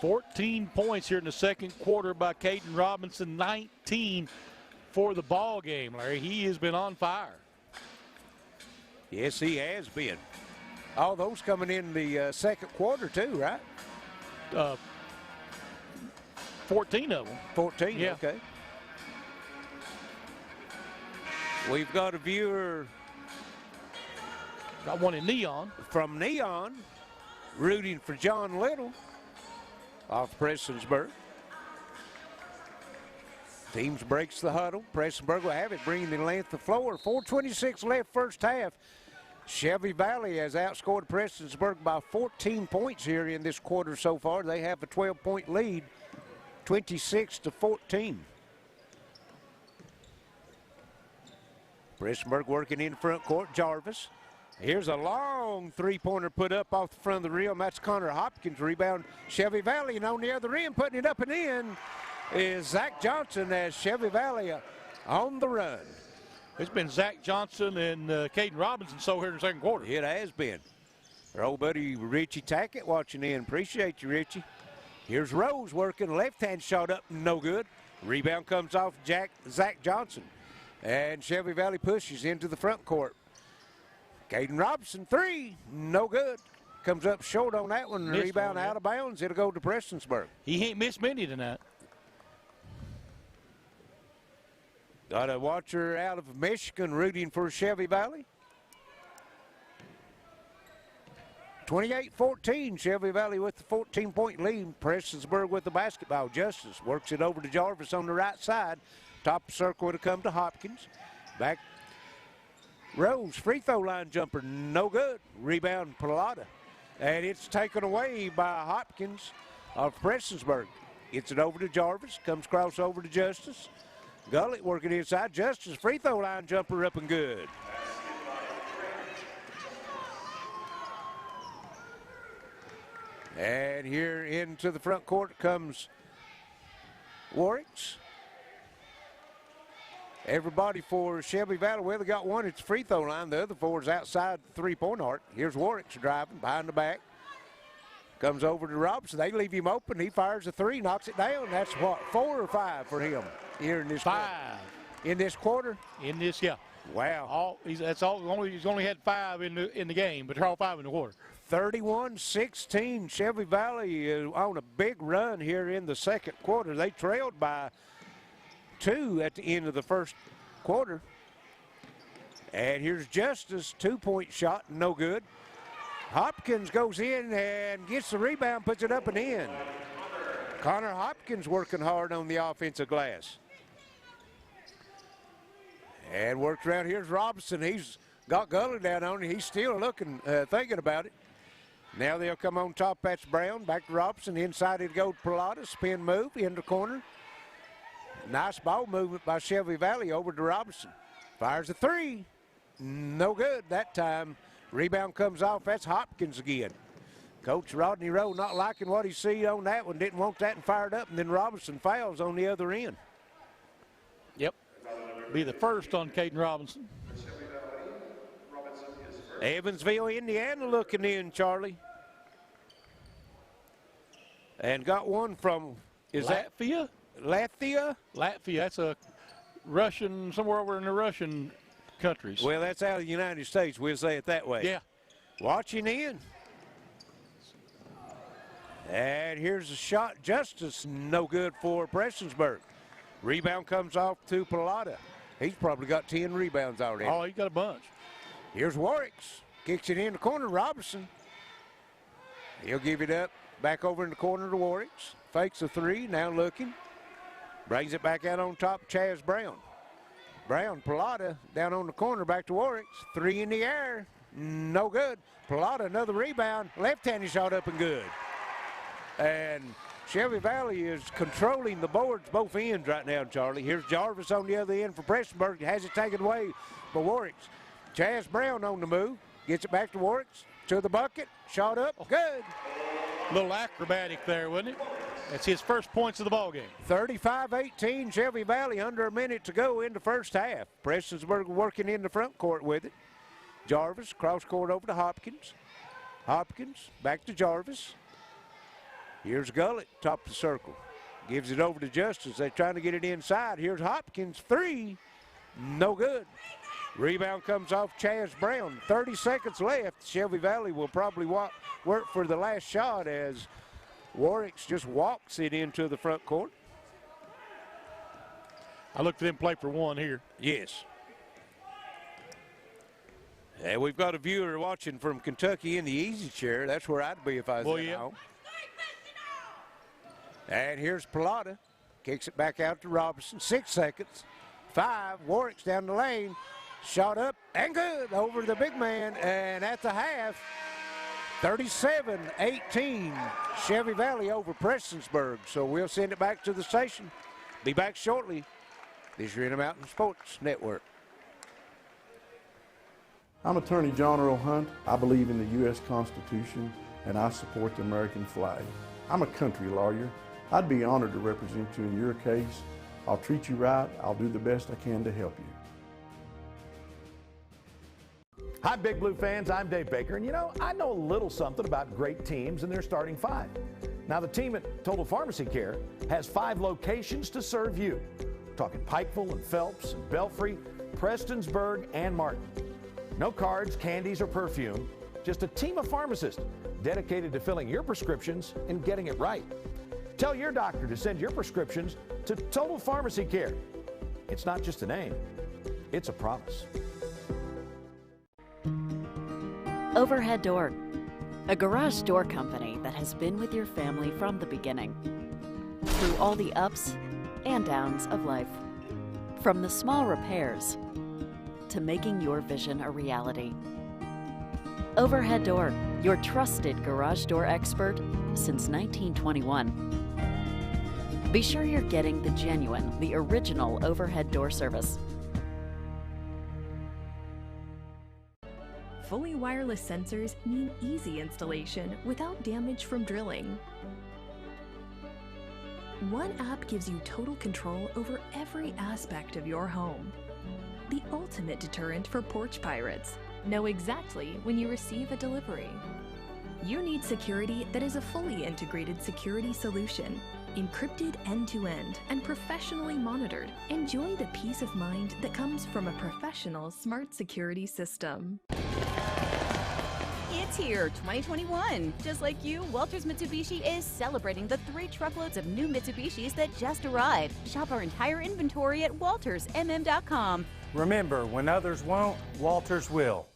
14 points here in the second quarter by Caden Robinson, 19 for the ball game, Larry. He has been on fire. Yes, he has been. All those coming in the second quarter, too, right? 14 of them. 14, yeah. Okay. We've got a viewer. Got one in Neon. From Neon, rooting for John Little off Prestonsburg. Teams breaks the huddle. Prestonsburg will have it, bringing the length of the floor. 4:26 left first half. Shelby Valley has outscored Prestonsburg by 14 points here in this quarter so far. They have a 12-point lead, 26-14. Prestonsburg working in front court. Jarvis. Here's a long three-pointer put up off the front of the rim. That's Connor Hopkins. Rebound Shelby Valley, and on the other end, putting it up and in is Zach Johnson as Shelby Valley on the run. It's been Zach Johnson and Caden Robinson so here in the second quarter. It has been. Our old buddy Ricky Thacker watching in. Appreciate you, Richie. Here's Rose working. Left-hand shot up, no good. Rebound comes off Zach Johnson. And Shelby Valley pushes into the front court. Caden Robinson, three, no good. Comes up short on that one. Rebound out of bounds. It'll go to Prestonsburg. He ain't missed many tonight. Got a watcher out of Michigan rooting for Shelby Valley. 28-14, Shelby Valley with the 14-point lead. Prestonsburg with the basketball. Justice works it over to Jarvis on the right side. Top circle to come to Hopkins. Back Rose, free throw line jumper, no good. Rebound Pilata. And it's taken away by Hopkins of Prestonsburg. Gets it over to Jarvis, comes cross over to Justice. Gullett working inside. Justice, free throw line jumper up and good. And here into the front court comes Warwicks. Everybody for Shelby Valley, well, they got one at the free throw line. The other four is outside the three-point arc. Here's Warwicks driving behind the back. Comes over to Robinson. They leave him open. He fires a three, knocks it down. That's what, 4 or 5 for him here in this 5. Quarter. In this quarter? In this, yeah. Wow. He's only had 5 in the game, but they're all 5 in the quarter. 31-16. Shelby Valley is on a big run here in the second quarter. They trailed by 2 at the end of the first quarter. And here's Justice, 2-point shot, no good. Hopkins goes in and gets the rebound, puts it up and in. Connor Hopkins working hard on the offensive glass. And works around. Here's Robinson. He's got Gully down on it. He's still looking, thinking about it. Now they'll come on top. That's Brown. Back to Robinson. Inside it goes Pilata. Spin move in the corner. Nice ball movement by Shelby Valley over to Robinson. Fires a three. No good that time. Rebound comes off. That's Hopkins again. Coach Rodney Rowe not liking what he see on that one. Didn't want that and fired up. And then Robinson fouls on the other end. Yep. Be the first on Caden Robinson. Evansville, Indiana looking in, Charlie. And got one from, is Latvia? Latvia? Latvia, that's a Russian, somewhere over in the Russian countries. Well, that's out of the United States, we'll say it that way. Yeah. Watching in. And here's a shot. Justice, no good for Prestonsburg. Rebound comes off to Pilata. He's probably got 10 rebounds already. Oh, he's got a bunch. Here's Warwicks. Kicks it in the corner. Robinson. He'll give it up. Back over in the corner to Warwicks. Fakes a three. Now looking. Brings it back out on top. Chaz Brown. Brown, Pilata down on the corner. Back to Warwicks. Three in the air. No good. Pilata, another rebound. Left-handed shot up and good. And Shelby Valley is controlling the boards both ends right now, Charlie. Here's Jarvis on the other end for Prestonsburg. Has it taken away by Warwick's. Chaz Brown on the move. Gets it back to Warwick's. To the bucket. Shot up. Good. A little acrobatic there, wasn't it? That's his first points of the ball game. 35-18, Shelby Valley, under a minute to go in the first half. Prestonsburg working in the front court with it. Jarvis, cross court over to Hopkins. Hopkins, back to Jarvis. Here's Gullett, top of the circle. Gives it over to Justice. They're trying to get it inside. Here's Hopkins, three. No good. Rebound comes off Chaz Brown. 30 seconds left. Shelby Valley will probably work for the last shot as Warwick's just walks it into the front court. I look for them play for one here. Yes. And we've got a viewer watching from Kentucky in the easy chair. That's where I'd be if I was at home. And here's Pilata. Kicks it back out to Robinson. 6 seconds. 5. Warwick's down the lane. Shot up and good over the big man. And at the half, 37-18. Shelby Valley over Prestonsburg. So we'll send it back to the station. Be back shortly. This is your Intermountain Sports Network. I'm Attorney John Earl Hunt. I believe in the U.S. Constitution and I support the American flag. I'm a country lawyer. I'd be honored to represent you in your case. I'll treat you right. I'll do the best I can to help you. Hi, Big Blue fans. I'm Dave Baker, and you know, I know a little something about great teams and their starting five. Now, the team at Total Pharmacy Care has 5 locations to serve you. We're talking Pikeville and Phelps and Belfry, Prestonsburg, and Martin. No cards, candies, or perfume, just a team of pharmacists dedicated to filling your prescriptions and getting it right. Tell your doctor to send your prescriptions to Total Pharmacy Care. It's not just a name, it's a promise. Overhead Door, a garage door company that has been with your family from the beginning, through all the ups and downs of life. From the small repairs to making your vision a reality. Overhead Door, your trusted garage door expert since 1921. Be sure you're getting the genuine, the original overhead door service. Fully wireless sensors mean easy installation without damage from drilling. One app gives you total control over every aspect of your home. The ultimate deterrent for porch pirates. Know exactly when you receive a delivery. You need security that is a fully integrated security solution, encrypted end-to-end and professionally monitored. Enjoy the peace of mind that comes from a professional smart security system. It's here, 2021. Just like you, Walters Mitsubishi is celebrating the 3 truckloads of new Mitsubishis that just arrived. Shop our entire inventory at waltersmm.com. Remember, when others won't, Walters will.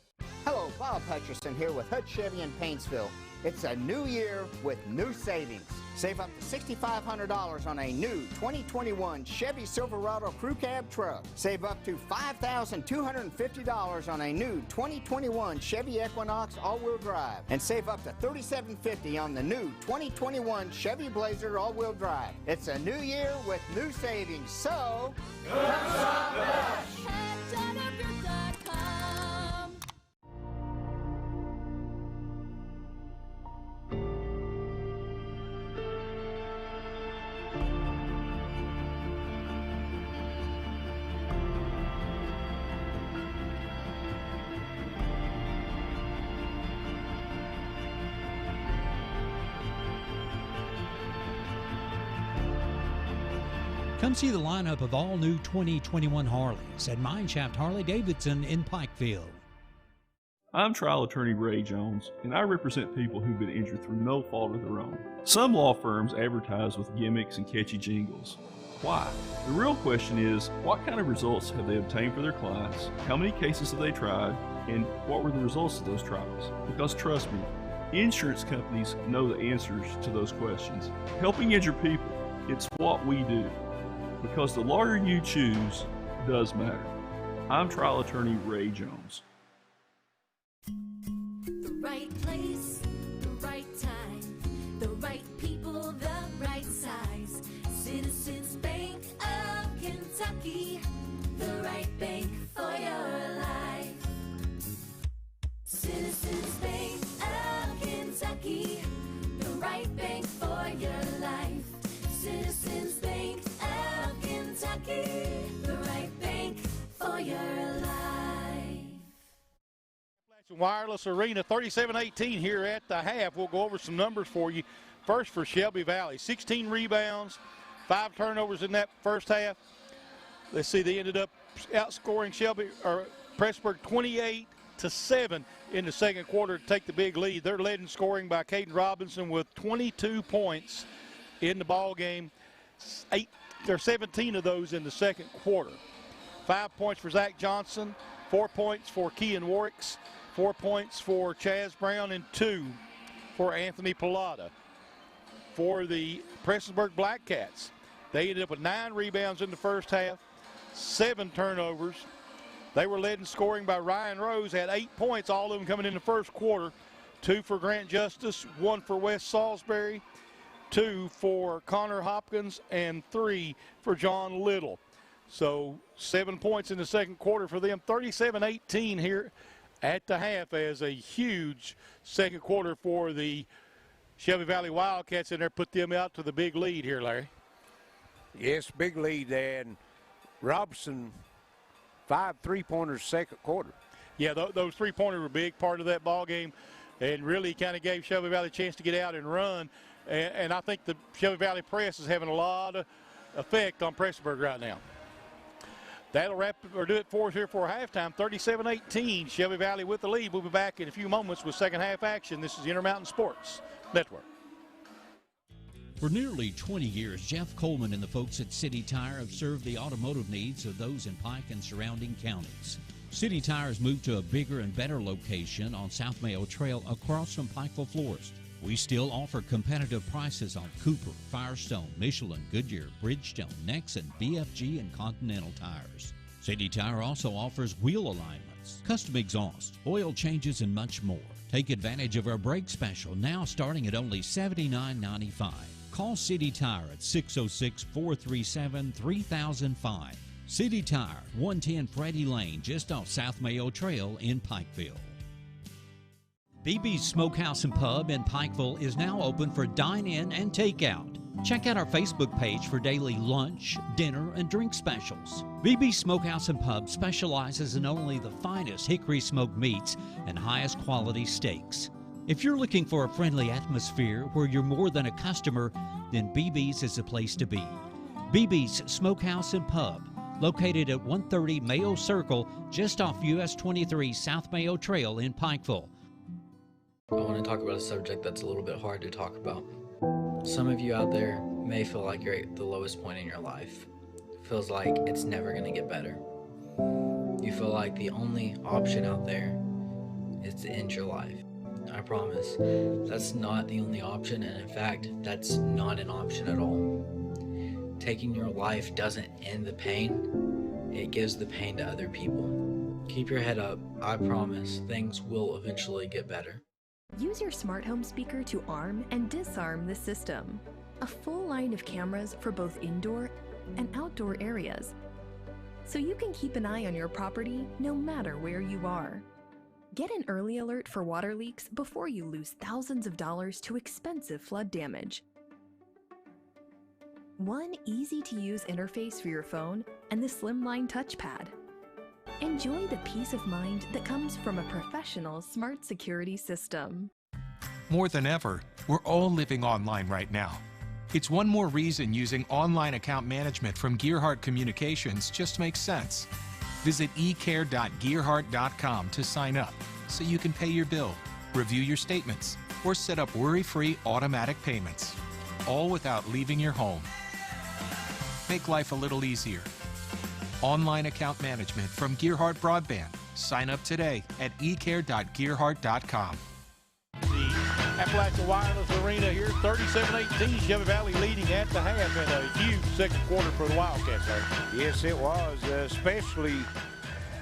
Hello, Bob Hutcherson here with Hood Chevy in Paintsville. It's a new year with new savings. Save up to $6,500 on a new 2021 Chevy Silverado Crew Cab truck. Save up to $5,250 on a new 2021 Chevy Equinox all-wheel drive. And save up to $3,750 on the new 2021 Chevy Blazer all-wheel drive. It's a new year with new savings, so... Come shop us! Come see the lineup of all new 2021 Harleys at MineShaft Harley-Davidson in Pikeville. I'm trial attorney Ray Jones, and I represent people who've been injured through no fault of their own. Some law firms advertise with gimmicks and catchy jingles. Why? The real question is, what kind of results have they obtained for their clients? How many cases have they tried? And what were the results of those trials? Because trust me, insurance companies know the answers to those questions. Helping injured people, it's what we do. Because the lawyer you choose does matter. I'm trial attorney Ray Jones. The right place, the right time, the right people, the right Kentucky, the right bank for your life. Citizens Bank of Kentucky, the right bank for your life. Citizens Bank of Kentucky, the right bank for your life. Wireless Arena, 37-18 here at the half. We'll go over some numbers for you. First for Shelby Valley, 16 rebounds, 5 turnovers in that first half. Let's see, they ended up outscoring Prestonsburg 28-7 in the second quarter to take the big lead. They're led in scoring by Caden Robinson with 22 points in the ball game. 17 of those in the second quarter. 5 points for Zach Johnson, 4 points for Kean Warwicks, 4 points for Chaz Brown, and 2 for Anthony Pilata. For the Prestonsburg Black Cats, they ended up with 9 rebounds in the first half, 7 turnovers. They were led in scoring by Ryan Rose, had 8 points, all of them coming in the first quarter. 2 for Grant Justice, 1 for Wes Salisbury, 2 for Connor Hopkins, and 3 for John Little. So 7 points in the second quarter for them. 37-18 here at the half, as a huge second quarter for the Shelby Valley Wildcats in there, put them out to the big lead here, Larry. Yes, big lead, and Robson 5 3-pointers second quarter. Yeah, those 3-pointers were a big part of that ball game, and really kind of gave Shelby Valley a chance to get out and run. And I think the Shelby Valley press is having a lot of effect on Prestonsburg right now. That'll do it for us here for halftime. 37-18, Shelby Valley with the lead. We'll be back in a few moments with second half action. This is the Intermountain Sports Network. For nearly 20 years, Jeff Coleman and the folks at City Tire have served the automotive needs of those in Pike and surrounding counties. City Tire has moved to a bigger and better location on South Mayo Trail across from Pikeville Florist. We still offer competitive prices on Cooper, Firestone, Michelin, Goodyear, Bridgestone, Nexen, BFG, and Continental tires. City Tire also offers wheel alignments, custom exhaust, oil changes, and much more. Take advantage of our brake special, now starting at only $79.95. Call City Tire at 606-437-3005. City Tire, 110 Freddie Lane, just off South Mayo Trail in Pikeville. BB's Smokehouse and Pub in Pikeville is now open for dine-in and takeout. Check out our Facebook page for daily lunch, dinner, and drink specials. BB's Smokehouse and Pub specializes in only the finest hickory smoked meats and highest quality steaks. If you're looking for a friendly atmosphere where you're more than a customer, then BB's is the place to be. BB's Smokehouse and Pub, located at 130 Mayo Circle, just off US 23 South Mayo Trail in Pikeville. I want to talk about a subject that's a little bit hard to talk about. Some of you out there may feel like you're at the lowest point in your life. It feels like it's never going to get better. You feel like the only option out there is to end your life. I promise, that's not the only option, and in fact, that's not an option at all. Taking your life doesn't end the pain, it gives the pain to other people. Keep your head up, I promise, things will eventually get better. Use your smart home speaker to arm and disarm the system. A full line of cameras for both indoor and outdoor areas, so you can keep an eye on your property no matter where you are. Get an early alert for water leaks before you lose thousands of dollars to expensive flood damage. One easy-to-use interface for your phone and the slimline touchpad. Enjoy the peace of mind that comes from a professional smart security system. More than ever, we're all living online right now. It's one more reason using online account management from Gearheart Communications just makes sense. Visit ecare.gearheart.com to sign up so you can pay your bill, review your statements, or set up worry-free automatic payments, all without leaving your home. Make life a little easier. Online account management from Gearheart Broadband. Sign up today at ecare.gearheart.com. The Appalachian Wireless Arena here, 37-18, Shelby Valley leading at the half in a huge second quarter for the Wildcats. Yes, it was, especially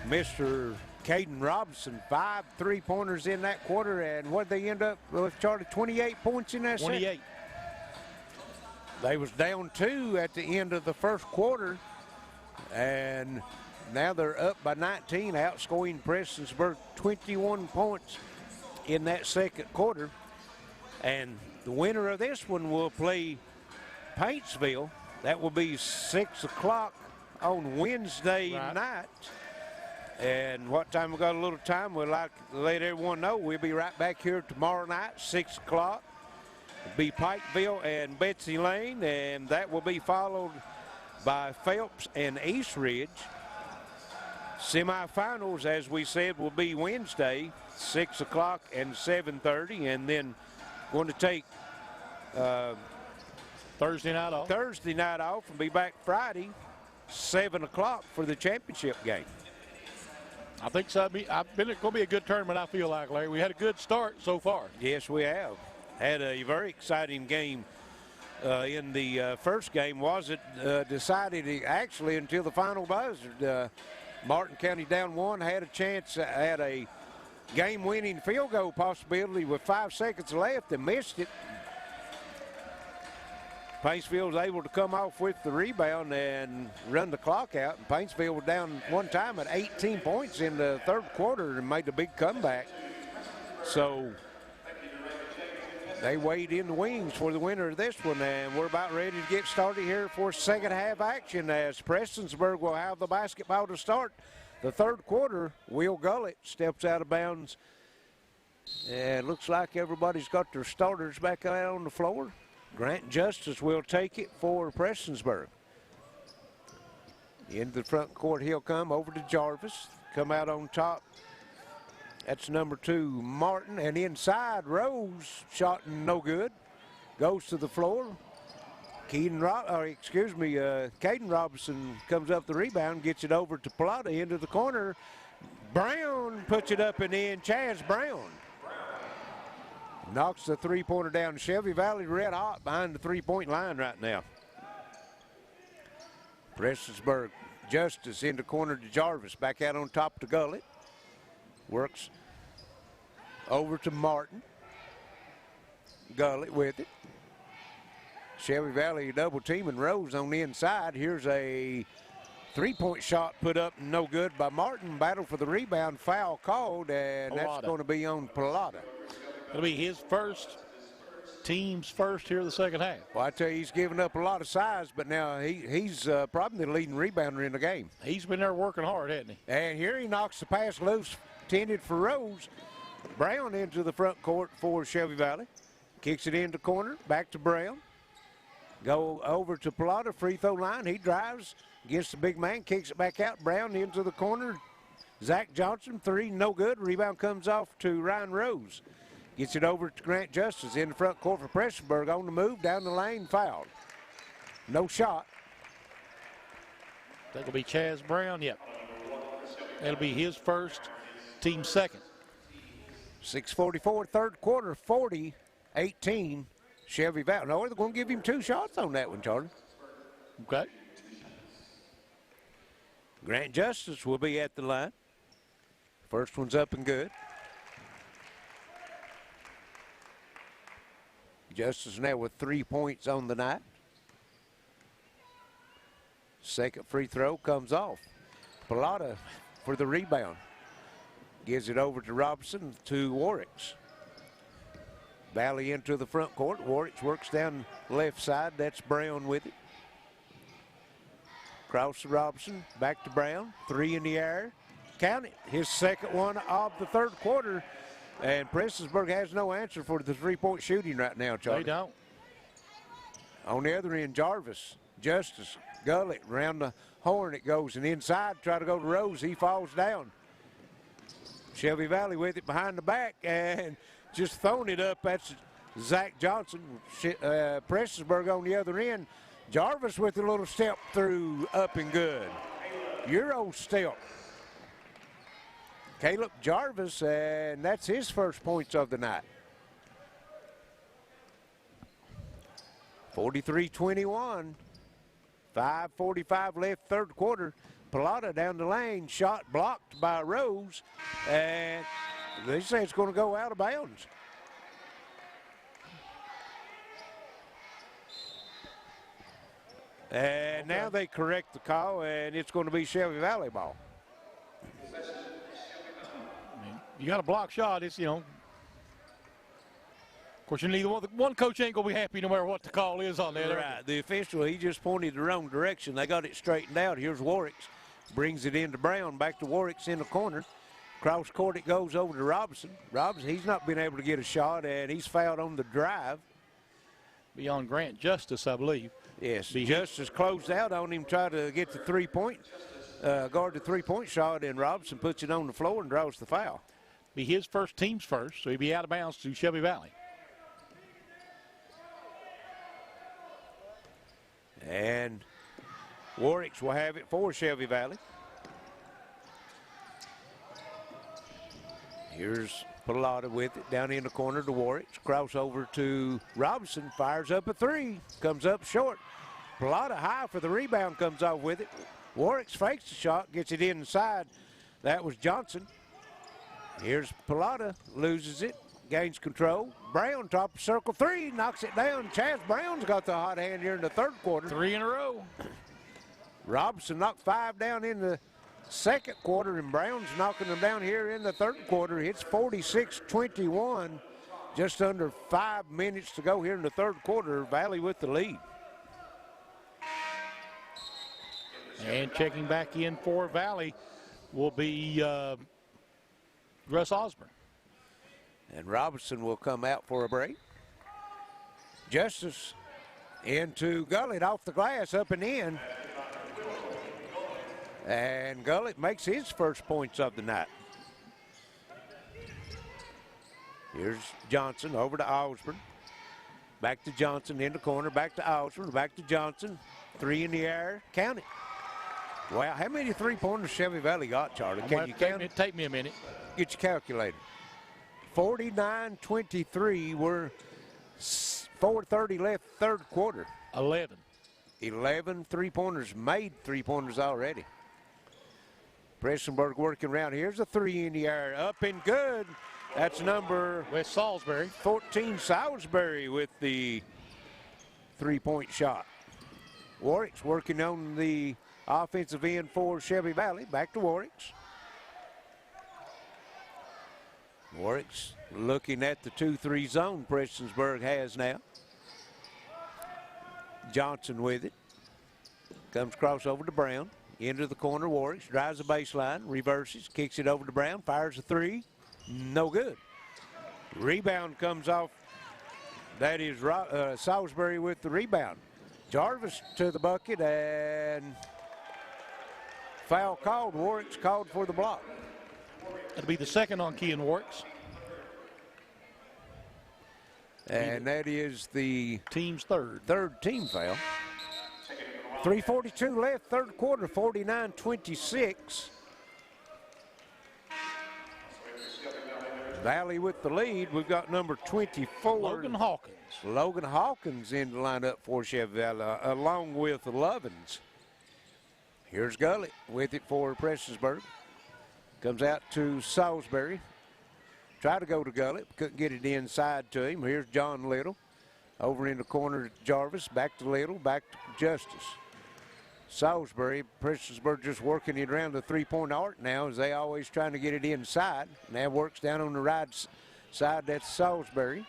Mr. Caden Robinson, 5 3-pointers in that quarter, and what they end up with, Charlie, 28 points in that 28. They was down 2 at the end of the first quarter, And now they're up by 19, outscoring Prestonsburg 21 points in that second quarter. And the winner of this one will play Paintsville. That will be 6 o'clock on Wednesday night. And what time? We got a little time. We'd like to let everyone know we'll be right back here tomorrow night, 6 o'clock. It'll be Pikeville and Betsy Lane, and that will be followed by Phelps and East Ridge. Semifinals, as we said, will be Wednesday, 6 o'clock and 7:30, and then going to take Thursday night off and be back Friday, 7 o'clock for the championship game. I think so. It's going to be a good tournament, I feel like, Larry. We had a good start so far. Yes, we have. Had a very exciting game in the first game. Wasn't decided actually until the final buzzer. Martin County down 1, had a chance at a game-winning field goal possibility with 5 seconds left and missed it. Paintsville was able to come off with the rebound and run the clock out. And Paintsville was down one time at 18 points in the third quarter and made a big comeback. So they weighed in the wings for the winner of this one, and we're about ready to get started here for second half action as Prestonsburg will have the basketball to start the third quarter. Will Gullett steps out of bounds, and looks like everybody's got their starters back out on the floor. Grant Justice will take it for Prestonsburg. Into the front court he'll come over to Jarvis, come out on top. That's number 2, Martin, and inside, Rose, shot no good. Goes to the floor. Caden Robinson comes up the rebound, gets it over to Plata into the corner. Brown puts it up and in. Chaz Brown knocks the three-pointer down. Shelby Valley red hot behind the three-point line right now. Prestonsburg, Justice into corner to Jarvis, back out on top to Gullett. Works over to Martin. Gullett with it. Shelby Valley double teaming Rose on the inside. Here's a three-point shot put up, no good by Martin. Battle for the rebound, foul called, and that's going to be on Plata. It'll be his first, team's first here in the second half. Well, I tell you, he's given up a lot of size, but now he's probably the leading rebounder in the game. He's been there working hard, hasn't he? And here he knocks the pass loose, intended for Rose. Brown into the front court for Shelby Valley. Kicks it into corner, back to Brown. Go over to Plata, free throw line. He drives, gets the big man, kicks it back out. Brown into the corner. Zach Johnson, 3, no good. Rebound comes off to Ryan Rose. Gets it over to Grant Justice in the front court for Prestonsburg. On the move, down the lane, fouled. No shot. That'll be Chaz Brown, yep. That'll be his first, team second. 6:44, third quarter, 40-18, Shelby Valley. No, they're going to give him 2 shots on that one, Charlie. Okay. Grant Justice will be at the line. First one's up and good. Justice now with 3 points on the night. Second free throw comes off. Plata for the rebound. Gives it over to Robinson to Warwicks. Valley into the front court. Warwicks works down left side. That's Brown with it. Cross to Robinson. Back to Brown. 3 in the air. Count it. His second one of the third quarter. And Prestonsburg has no answer for the three-point shooting right now, Charlie. They don't. On the other end, Jarvis, Justice, Gullett, around the horn it goes, and inside, try to go to Rose. He falls down. Shelby Valley with it behind the back, and just throwing it up. That's Zach Johnson. Prestonsburg on the other end. Jarvis with a little step through, up and good. Euro step. Caleb Jarvis, and that's his first points of the night. 43-21. 5:45 left, third quarter. Plata down the lane, shot blocked by Rose, and they say it's going to go out of bounds. And now they correct the call, and it's going to be Shelby Valley ball. You got a block shot, it's, you know. Of course, you neither one coach ain't going to be happy no matter what the call is on that. Right. The official, he just pointed the wrong direction. They got it straightened out. Here's Warwick's. Brings it into Brown. Back to Warwick's in the corner. Cross court it goes over to Robinson. Robinson, he's not been able to get a shot, and he's fouled on the drive. Beyond Grant Justice, I believe. Yes, Justice closed out on him, tried to get the three-point, guard the three-point shot, and Robinson puts it on the floor and draws the foul. Be his first, team's first, so he'd be out of bounds to Shelby Valley. And Warwick's will have it for Shelby Valley. Here's Pilata with it down in the corner to Warwick's. Crossover to Robinson, fires up a three, comes up short. Pilata high for the rebound, comes off with it. Warwick's fakes the shot, gets it inside. That was Johnson. Here's Pilata, loses it, gains control. Brown, top of circle three, knocks it down. Chaz Brown's got the hot hand here in the third quarter. 3 in a row. Robinson knocked 5 down in the second quarter, and Brown's knocking them down here in the third quarter. It's 46-21, just under 5 minutes to go here in the third quarter. Valley with the lead. And checking back in for Valley will be Russ Osborne. And Robinson will come out for a break. Justice into Gullett off the glass, up and in. And Gullett makes his first points of the night. Here's Johnson over to Osborne. Back to Johnson in the corner, back to Osborne, back to Johnson. 3 in the air, count it. Wow, how many three-pointers Shelby Valley got, Charlie? Can you count it? Take me a minute. Get your calculator. 49-23. We're 4:30 left, third quarter. 11 three-pointers made, three-pointers already. Prestonsburg working around. Here's a 3 in the air, up and good. That's number West Salisbury. 14 Salisbury with the three-point shot. Warwick's working on the offensive end for Shelby Valley. Back to Warwick's. Warwick's looking at the 2-3 zone Prestonsburg has now. Johnson with it. Comes cross over to Brown. Into the corner, Warwick's drives the baseline, reverses, kicks it over to Brown, fires a three. No good. Rebound comes off. That is Salisbury with the rebound. Jarvis to the bucket, and foul called. Warwick's called for the block. That'll be the second on Kean Warwick's. And that is the team's third team foul. 3:42 left, third quarter, 49-26. Valley with the lead. We've got number 24. Logan Hawkins. Logan Hawkins in the lineup for Shelby Valley, along with Lovins. Here's Gullett with it for Prestonsburg. Comes out to Salisbury. Tried to go to Gullett, couldn't get it inside to him. Here's John Little. Over in the corner, Jarvis, back to Little, back to Justice. Salisbury, Prestonsburg just working it around the three-point arc now, as they always trying to get it inside. Now works down on the right side, that's Salisbury.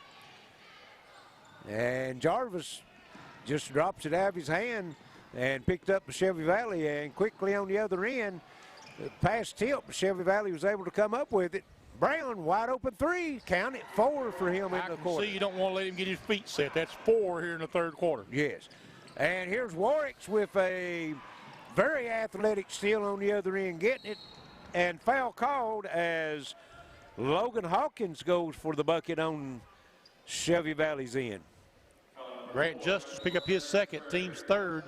And Jarvis just drops it out of his hand and picked up the Shelby Valley, and quickly on the other end, past tip, Shelby Valley was able to come up with it. Brown, wide open three. Count it, 4 for him in the quarter. See, you don't want to let him get his feet set. That's 4 here in the third quarter. Yes. And here's Warwick's with a very athletic steal on the other end, getting it. And foul called as Logan Hawkins goes for the bucket on Shelby Valley's end. Grant Justice pick up his second, team's third.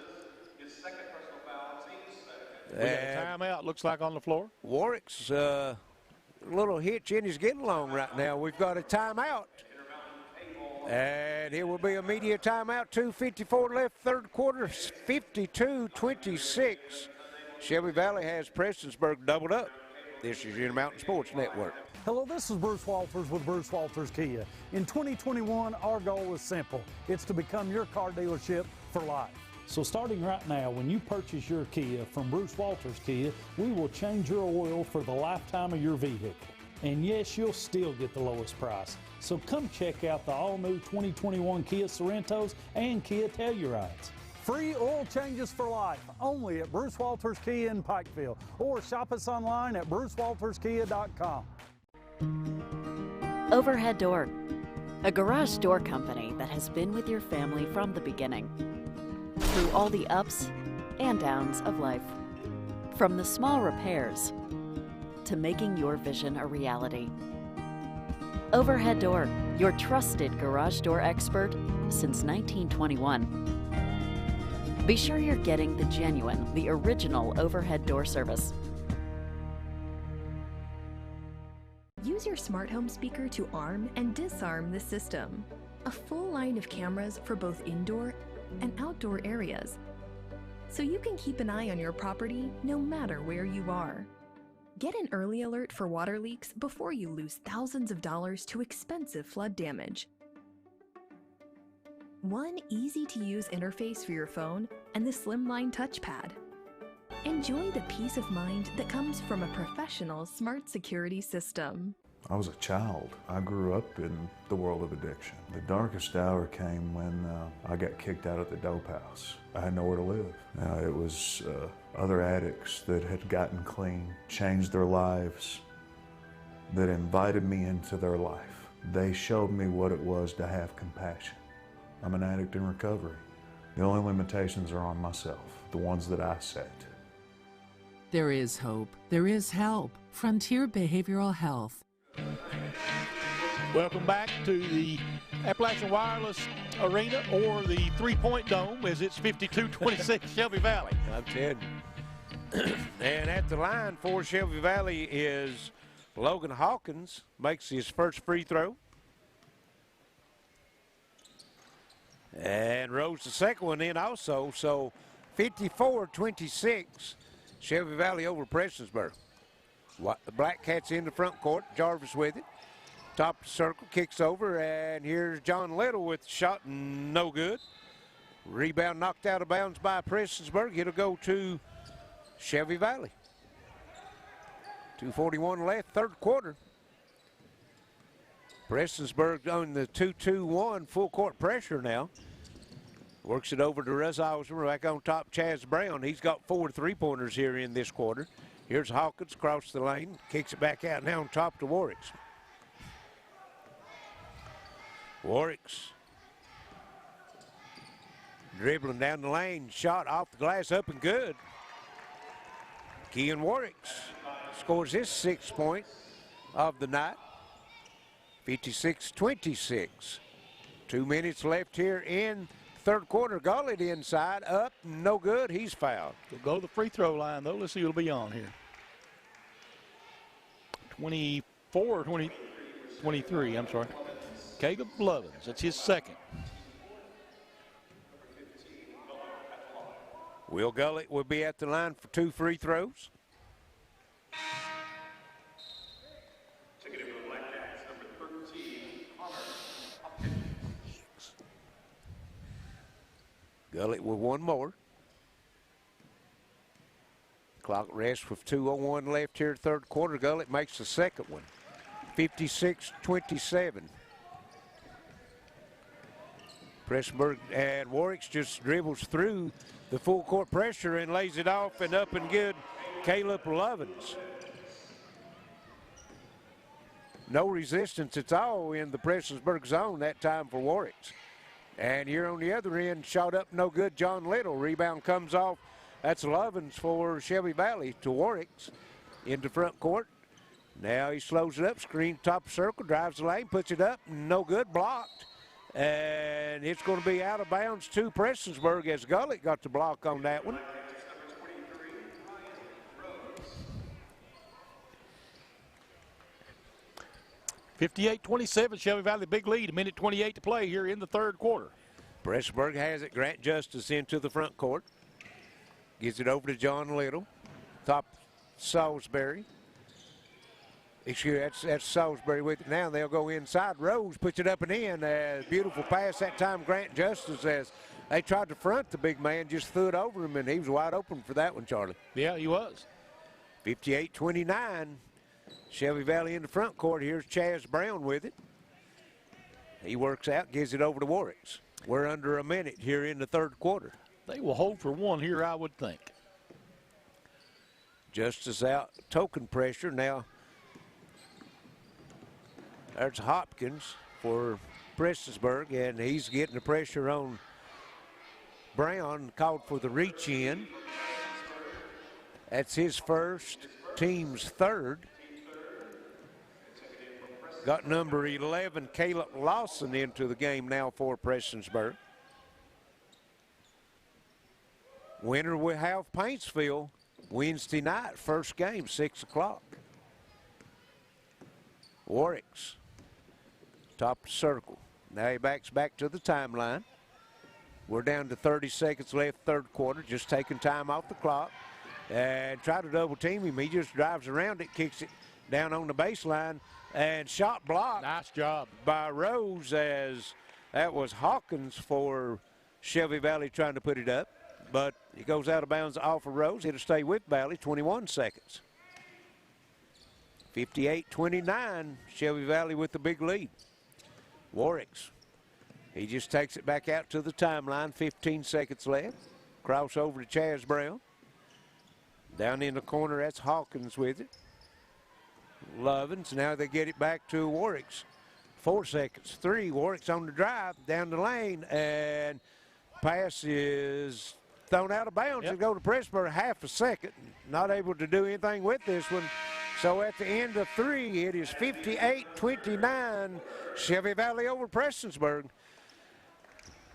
We got a timeout, looks like, on the floor. Warwick's little hitch in his getting along right now. We've got a timeout. And it will be a media timeout. 2:54 left, third quarter, 52-26. Shelby Valley has Prestonsburg doubled up. This is Intermountain Sports Network. Hello, this is Bruce Walters with Bruce Walters Kia. In 2021, our goal is simple. It's to become your car dealership for life. So starting right now, when you purchase your Kia from Bruce Walters Kia, we will change your oil for the lifetime of your vehicle. And yes, you'll still get the lowest price. So come check out the all-new 2021 Kia Sorrentos and Kia Tellurides. Free oil changes for life, only at Bruce Walters Kia in Pikeville, or shop us online at brucewalterskia.com. Overhead Door, a garage door company that has been with your family from the beginning, through all the ups and downs of life. From the small repairs to making your vision a reality. Overhead Door, your trusted garage door expert since 1921. Be sure you're getting the genuine, the original overhead door service. Use your smart home speaker to arm and disarm the system. A full line of cameras for both indoor and outdoor areas, so you can keep an eye on your property no matter where you are. Get an early alert for water leaks before you lose thousands of dollars to expensive flood damage. One easy-to-use interface for your phone and the slimline touchpad. Enjoy the peace of mind that comes from a professional smart security system. I was a child. I grew up in the world of addiction. The darkest hour came when I got kicked out of the dope house. I had nowhere to live. It was other addicts that had gotten clean, changed their lives, that invited me into their life. They showed me what it was to have compassion. I'm an addict in recovery. The only limitations are on myself, the ones that I set. There is hope. There is help. Frontier Behavioral Health. Welcome back to the Appalachian Wireless Arena, or the three-point dome, as it's 52-26 Shelby Valley. I'm 10. And at the line for Shelby Valley is Logan Hawkins, makes his first free throw. And Rose the second one in also, so 54-26, Shelby Valley over Prestonsburg. The Black Cats in the front court, Jarvis with it. Top of the circle, kicks over, and here's John Little with the shot, no good. Rebound knocked out of bounds by Prestonsburg. It'll go to Shelby Valley. 2:41 left, third quarter. Prestonsburg on the 2-2-1 full court pressure now. Works it over to Russ Osmer, back on top Chaz Brown. He's got 4 3-pointers here in this quarter. Here's Hawkins across the lane, kicks it back out now on top to Warwicks. Warwicks dribbling down the lane, shot off the glass, up and good. Kean Warwicks scores his 6th point of the night. 56-26. 2 minutes left here in third quarter. Gullett inside, up, no good. He's fouled. He'll go to the free throw line, though. Let's see who'll be on here. 24 or 23, I'm sorry. Caleb Lovins, that's his second. Will Gullett will be at the line for 2 free throws. Gullett with 1 more. Clock rests with 2:01 left here, third quarter. Gullett makes the second one. 56-27. Prestonsburg and Warwicks just dribbles through the full court pressure and lays it off, and up and good. Caleb Lovins. No resistance at all in the Prestonsburg zone that time for Warwicks. And here on the other end, shot up, no good, John Little. Rebound comes off. That's Lovins for Shelby Valley to Warwicks into front court. Now he slows it up, screen top circle, drives the lane, puts it up, no good, blocked. And it's going to be out of bounds to Prestonsburg, as Gullett got the block on that one. (58-27) Shelby Valley, big lead. A minute 28 to play here in the third quarter. Prestonsburg has it. Grant Justice into the front court. Gives it over to John Little. Top Salisbury. That's Salisbury with it now. They'll go inside. Rose puts it up and in. Beautiful pass that time. Grant Justice as They tried to front the big man, just threw it over him, and he was wide open for that one, Charlie. Yeah, he was. 58-29. Shelby Valley in the front court. Here's Chaz Brown with it. He works out, gives it over to Warwicks. We're under a minute here in the third quarter. They will hold for one here, I would think. Justice out, token pressure. Now, there's Hopkins for Prestonsburg, and he's getting the pressure on Brown, called for the reach in. That's his first, team's third. Got number 11, Caleb Lawson, into the game now for Prestonsburg. Winner will have Paintsville Wednesday night, first game, 6 o'clock. Warwicks, top of the circle. Now he backs back to the timeline. We're down to 30 seconds left, third quarter, just taking time off the clock. And try to double team him. He just drives around it, kicks it down on the baseline, and shot blocked. Nice job by Rose, as that was Hawkins for Shelby Valley trying to put it up. But it goes out of bounds off of Rose. It'll stay with Valley, 21 seconds. 58-29, Shelby Valley with the big lead. Warwicks, he just takes it back out to the timeline, 15 seconds left. Cross over to Chaz Brown. Down in the corner, that's Hawkins with it. Lovins, now they get it back to Warwicks. 4 seconds, 3, Warwicks on the drive, down the lane, and pass is thrown out of bounds. Yep. And go to Prestonsburg, half a second. Not able to do anything with this one. So at the end of 3, it is 58-29, Shelby Valley over Prestonsburg.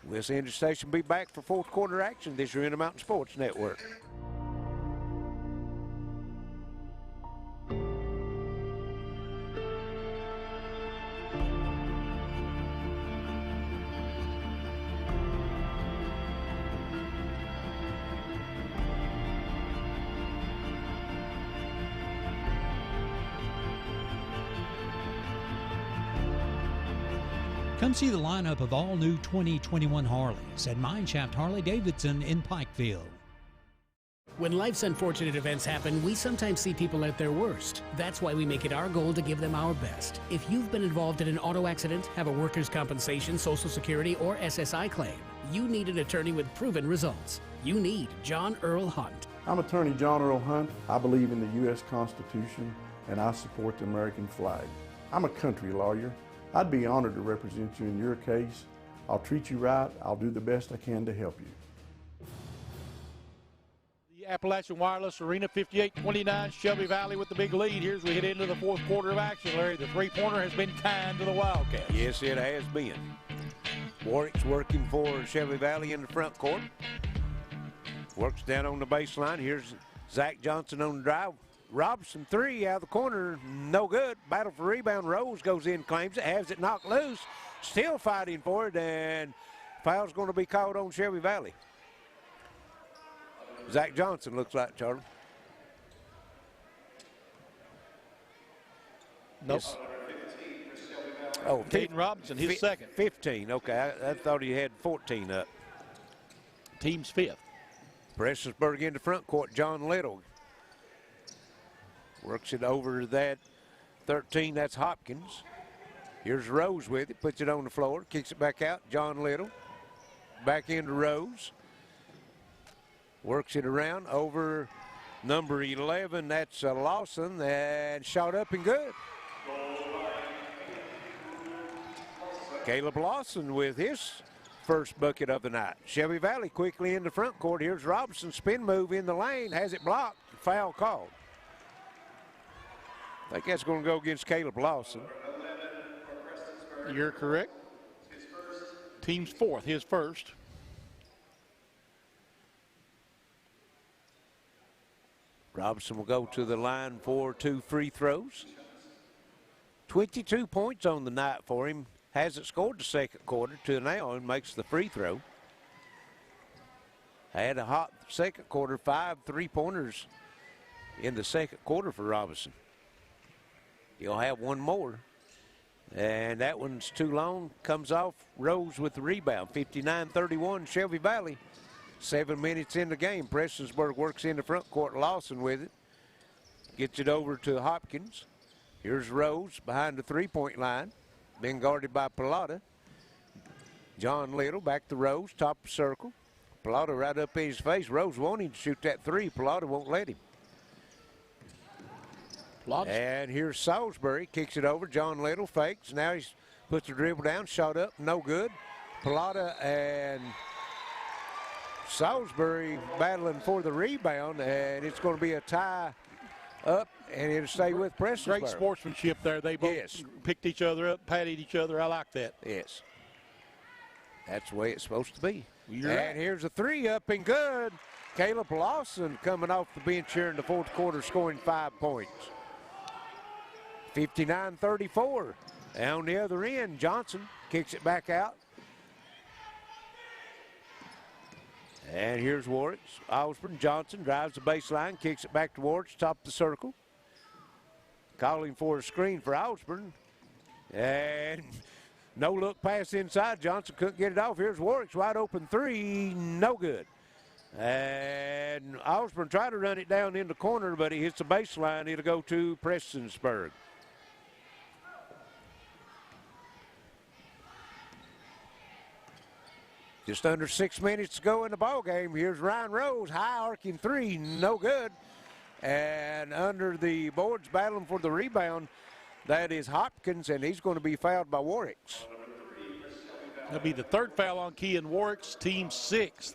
This interstation will be back for fourth quarter action this year in the Mountain Sports Network. Come see the lineup of all new 2021 Harleys at MineShaft Harley-Davidson in Pikeville. When life's unfortunate events happen, we sometimes see people at their worst. That's why we make it our goal to give them our best. If you've been involved in an auto accident, have a workers' compensation, Social Security, or SSI claim, you need an attorney with proven results. You need John Earl Hunt. I'm attorney John Earl Hunt. I believe in the U.S. Constitution, and I support the American flag. I'm a country lawyer. I'd be honored to represent you in your case. I'll treat you right. I'll do the best I can to help you. The Appalachian Wireless Arena, 58-29, Shelby Valley with the big lead. Here's we head into the fourth quarter of action, Larry. The three-pointer has been kind to the Wildcats. Yes, it has been. Warwick's working for Shelby Valley in the front court. Works down on the baseline. Here's Zach Johnson on the drive. Robinson, 3 out of the corner, no good. Battle for rebound. Rose goes in, claims it, has it knocked loose. Still fighting for it, and foul's going to be called on Shelby Valley. Zach Johnson looks like, Charlie. Nope. Oh, Caden Robinson, his second. 15, okay. I thought he had 14 up. Team's fifth. Prestonsburg in the front court, John Little. Works it over to that 13, that's Hopkins. Here's Rose with it, puts it on the floor, kicks it back out, John Little. Back into Rose. Works it around over number 11, that's Lawson, and shot up and good. Caleb Lawson with his first bucket of the night. Shelby Valley quickly in the front court. Here's Robinson, spin move in the lane, has it blocked, foul called. I think that's going to go against Caleb Lawson. You're correct. Team's fourth, his first. Robinson will go to the line for 2 free throws. 22 points on the night for him. Hasn't scored the second quarter till now and makes the free throw. Had a hot second quarter, 5 3-pointers in the second quarter for Robinson. He'll have one more. And that one's too long. Comes off. Rose with the rebound. 59-31 Shelby Valley. 7 minutes in the game. Prestonsburg works in the front court. Lawson with it. Gets it over to Hopkins. Here's Rose behind the three-point line. Been guarded by Pilata. John Little back to Rose. Top of circle. Pilata right up in his face. Rose wanting to shoot that three. Pilata won't let him. And here's Salisbury. Kicks it over. John Little fakes. Now he's puts the dribble down. Shot up. No good. Pilata and Salisbury battling for the rebound. And it's going to be a tie up. And it'll stay with Prestonsburg. Great sportsmanship there. They both picked each other up, patted each other. I like that. Yes. That's the way it's supposed to be. You're and right. Here's a three up and good. Caleb Lawson coming off the bench here in the fourth quarter, scoring 5 points. 59-34. And on the other end, Johnson kicks it back out. And here's Warwick. Osborne Johnson drives the baseline, kicks it back to Warwick, top of the circle. Calling for a screen for Osborne. And no look pass inside. Johnson couldn't get it off. Here's Warwick's wide open three. No good. And Osborne tried to run it down in the corner, but he hits the baseline. It'll go to Prestonsburg. Just under 6 minutes to go in the ball game. Here's Ryan Rose, high arcing three, no good. And under the boards battling for the rebound, that is Hopkins, and he's going to be fouled by Warwick's. That'll be the third foul on Kean Warwick's, team 6th.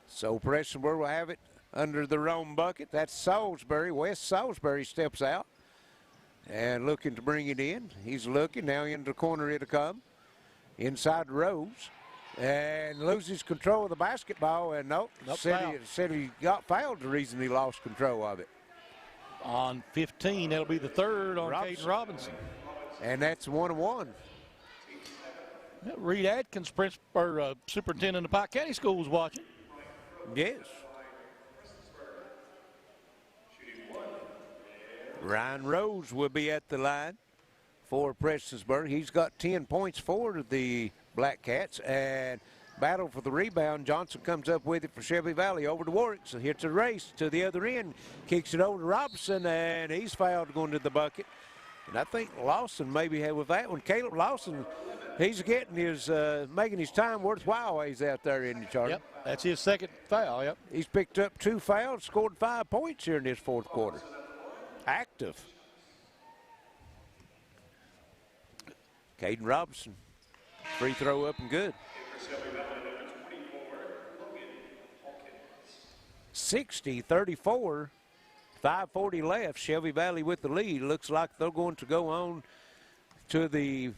So Prestonsburg will have it under their own bucket. That's Salisbury. Wes Salisbury steps out and looking to bring it in. He's looking, now into the corner it'll come. Inside Rose. And loses control of the basketball, and said he got fouled, the reason he lost control of it. On 15, that'll be the third on Caden Robinson. And that's 1-1. Reed Adkins, superintendent of Pike County Schools, watching. Yes. Ryan Rose will be at the line for Prestonsburg. He's got 10 points for the Black Cats, and battle for the rebound. Johnson comes up with it for Shelby Valley over to Warwick. So hits a race to the other end, kicks it over to Robinson, and he's fouled going to the bucket. And I think Lawson maybe had with that one. Caleb Lawson, he's getting his making his time worthwhile while he's out there in the chart. Yep, that's his second foul. Yep, he's picked up 2 fouls, scored 5 points here in this fourth quarter. Active. Caden Robinson. Free throw up and good. 60-34. 5:40 left. Shelby Valley with the lead. Looks like they're going to go on to the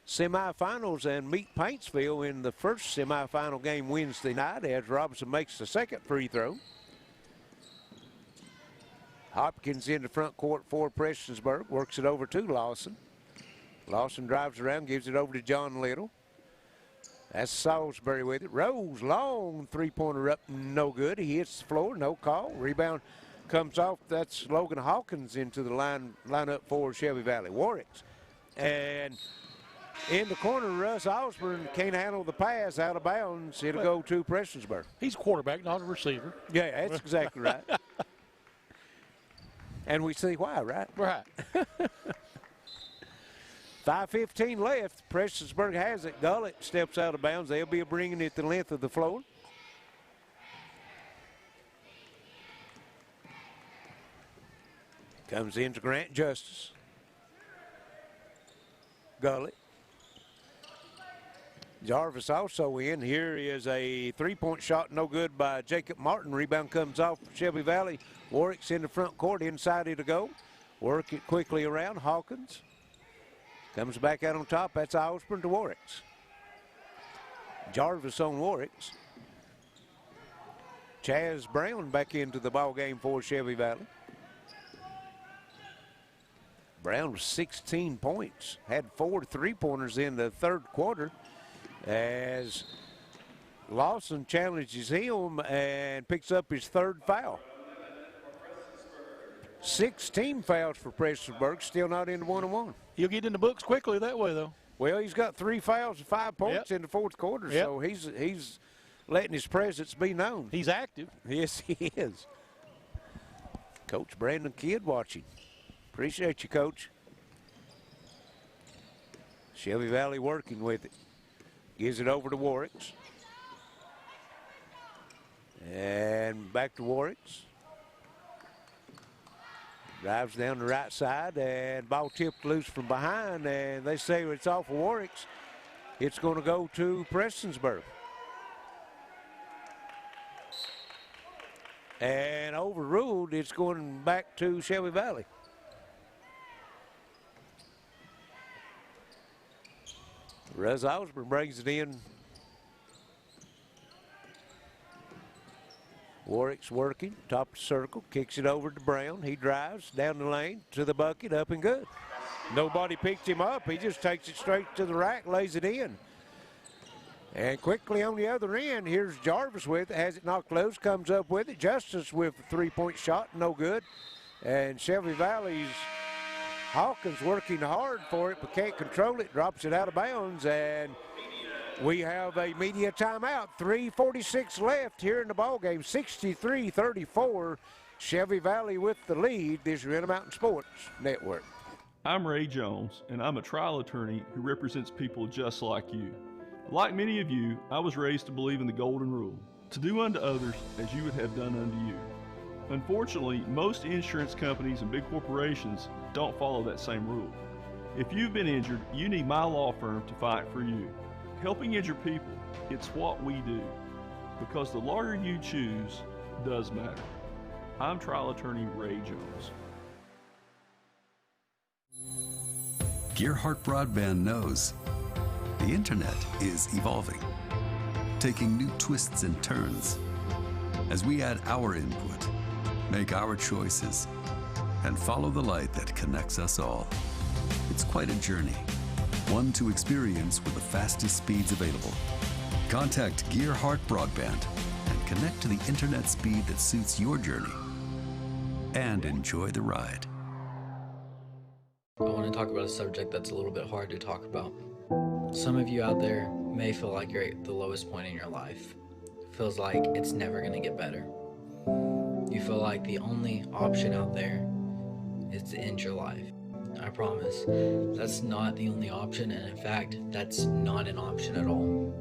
semifinals and meet Paintsville in the first semifinal game Wednesday night as Robinson makes the second free throw. Hopkins in the front court for Prestonsburg. Works it over to Lawson. Lawson drives around, gives it over to John Little. That's Salisbury with it. Rose, long three-pointer up, no good. He hits the floor, no call. Rebound comes off. That's Logan Hawkins into the lineup for Shelby Valley. Warwick's. And in the corner, Russ Osborne can't handle the pass out of bounds. It'll go to Prestonsburg. He's a quarterback, not a receiver. Yeah, that's exactly right. And we see why, right? Right. 5:15 left. Prestonsburg has it. Gullett steps out of bounds. They'll be bringing it the length of the floor. Comes into Grant Justice. Gullett. Jarvis also in. Here is a three-point shot, no good by Jacob Martin. Rebound comes off Shelby Valley. Warwick's in the front court. Inside it'll go. Work it quickly around. Hawkins. Comes back out on top. That's Osborne to Warwick's. Jarvis on Warwick's. Chaz Brown back into the ball game for Shelby Valley. Brown was 16 points. Had 4 three-pointers in the third quarter as Lawson challenges him and picks up his third foul. 6 team fouls for Prestonsburg, still not into 1-1. He'll get in the books quickly that way, though. Well, he's got 3 fouls and 5 points in the fourth quarter, so he's letting his presence be known. He's active. Yes, he is. Coach Brandon Kidd watching. Appreciate you, Coach. Shelby Valley working with it. Gives it over to Warwicks. And back to Warwicks. Drives down the right side, and ball tipped loose from behind, and they say it's off of Warwicks. It's going to go to Prestonsburg. And overruled, it's going back to Shelby Valley. Russ Osborne brings it in. Warwick's working, top of the circle, kicks it over to Brown. He drives down the lane to the bucket, up and good. Nobody picked him up. He just takes it straight to the rack, lays it in. And quickly on the other end, here's Jarvis with it, has it knocked loose, comes up with it. Justice with a 3-point shot, no good. And Shelby Valley's Hawkins working hard for it, but can't control it, drops it out of bounds, and we have a media timeout. 3:46 left here in the ball game. 63-34. Shelby Valley with the lead. This is Intermountain Sports Network. I'm Ray Jones, and I'm a trial attorney who represents people just like you. Like many of you, I was raised to believe in the golden rule, to do unto others as you would have done unto you. Unfortunately, most insurance companies and big corporations don't follow that same rule. If you've been injured, you need my law firm to fight for you. Helping injured people, it's what we do, because the lawyer you choose does matter. I'm trial attorney Ray Jones. Gearheart Broadband knows the internet is evolving, taking new twists and turns. As we add our input, make our choices, and follow the light that connects us all. It's quite a journey, one to experience with the fastest speeds available. Contact Gearheart Broadband and connect to the internet speed that suits your journey, and enjoy the ride. I want to talk about a subject that's a little bit hard to talk about. Some of you out there may feel like you're at the lowest point in your life. It feels like it's never going to get better. You feel like the only option out there is to end your life. I promise, that's not the only option, and in fact, that's not an option at all.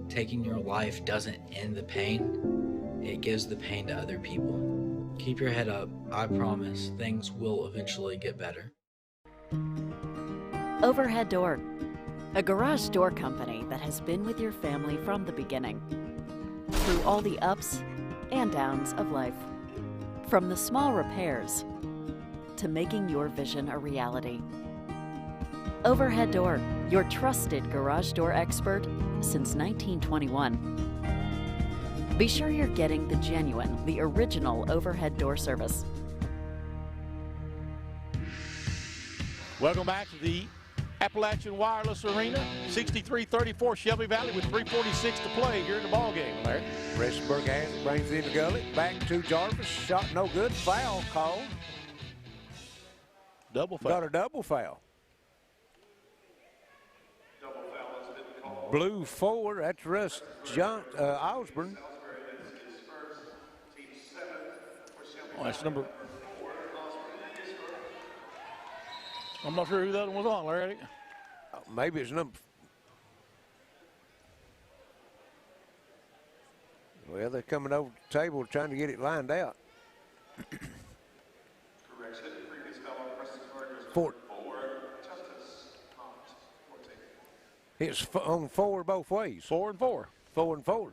Taking your life doesn't end the pain, it gives the pain to other people. Keep your head up, I promise, things will eventually get better. Overhead Door, a garage door company that has been with your family from the beginning, through all the ups and downs of life. From the small repairs to making your vision a reality. Overhead Door, your trusted garage door expert since 1921. Be sure you're getting the genuine, the original overhead door service. Welcome back to the Appalachian Wireless Arena. 63-34 Shelby Valley with 3:46 to play here in the ball game, Larry. Prestonsburg has it, brings it in the gullet. Back to Jarvis. Shot no good. Foul called. Double foul. Got a double foul. Blue 4. That's Russ Osborne. Oh, that's number. I'm not sure who that one was on, Larry. Maybe it's number. Well, they're coming over to the table trying to get it lined out. It's on 4 both ways. 4 and 4. 4 and 4.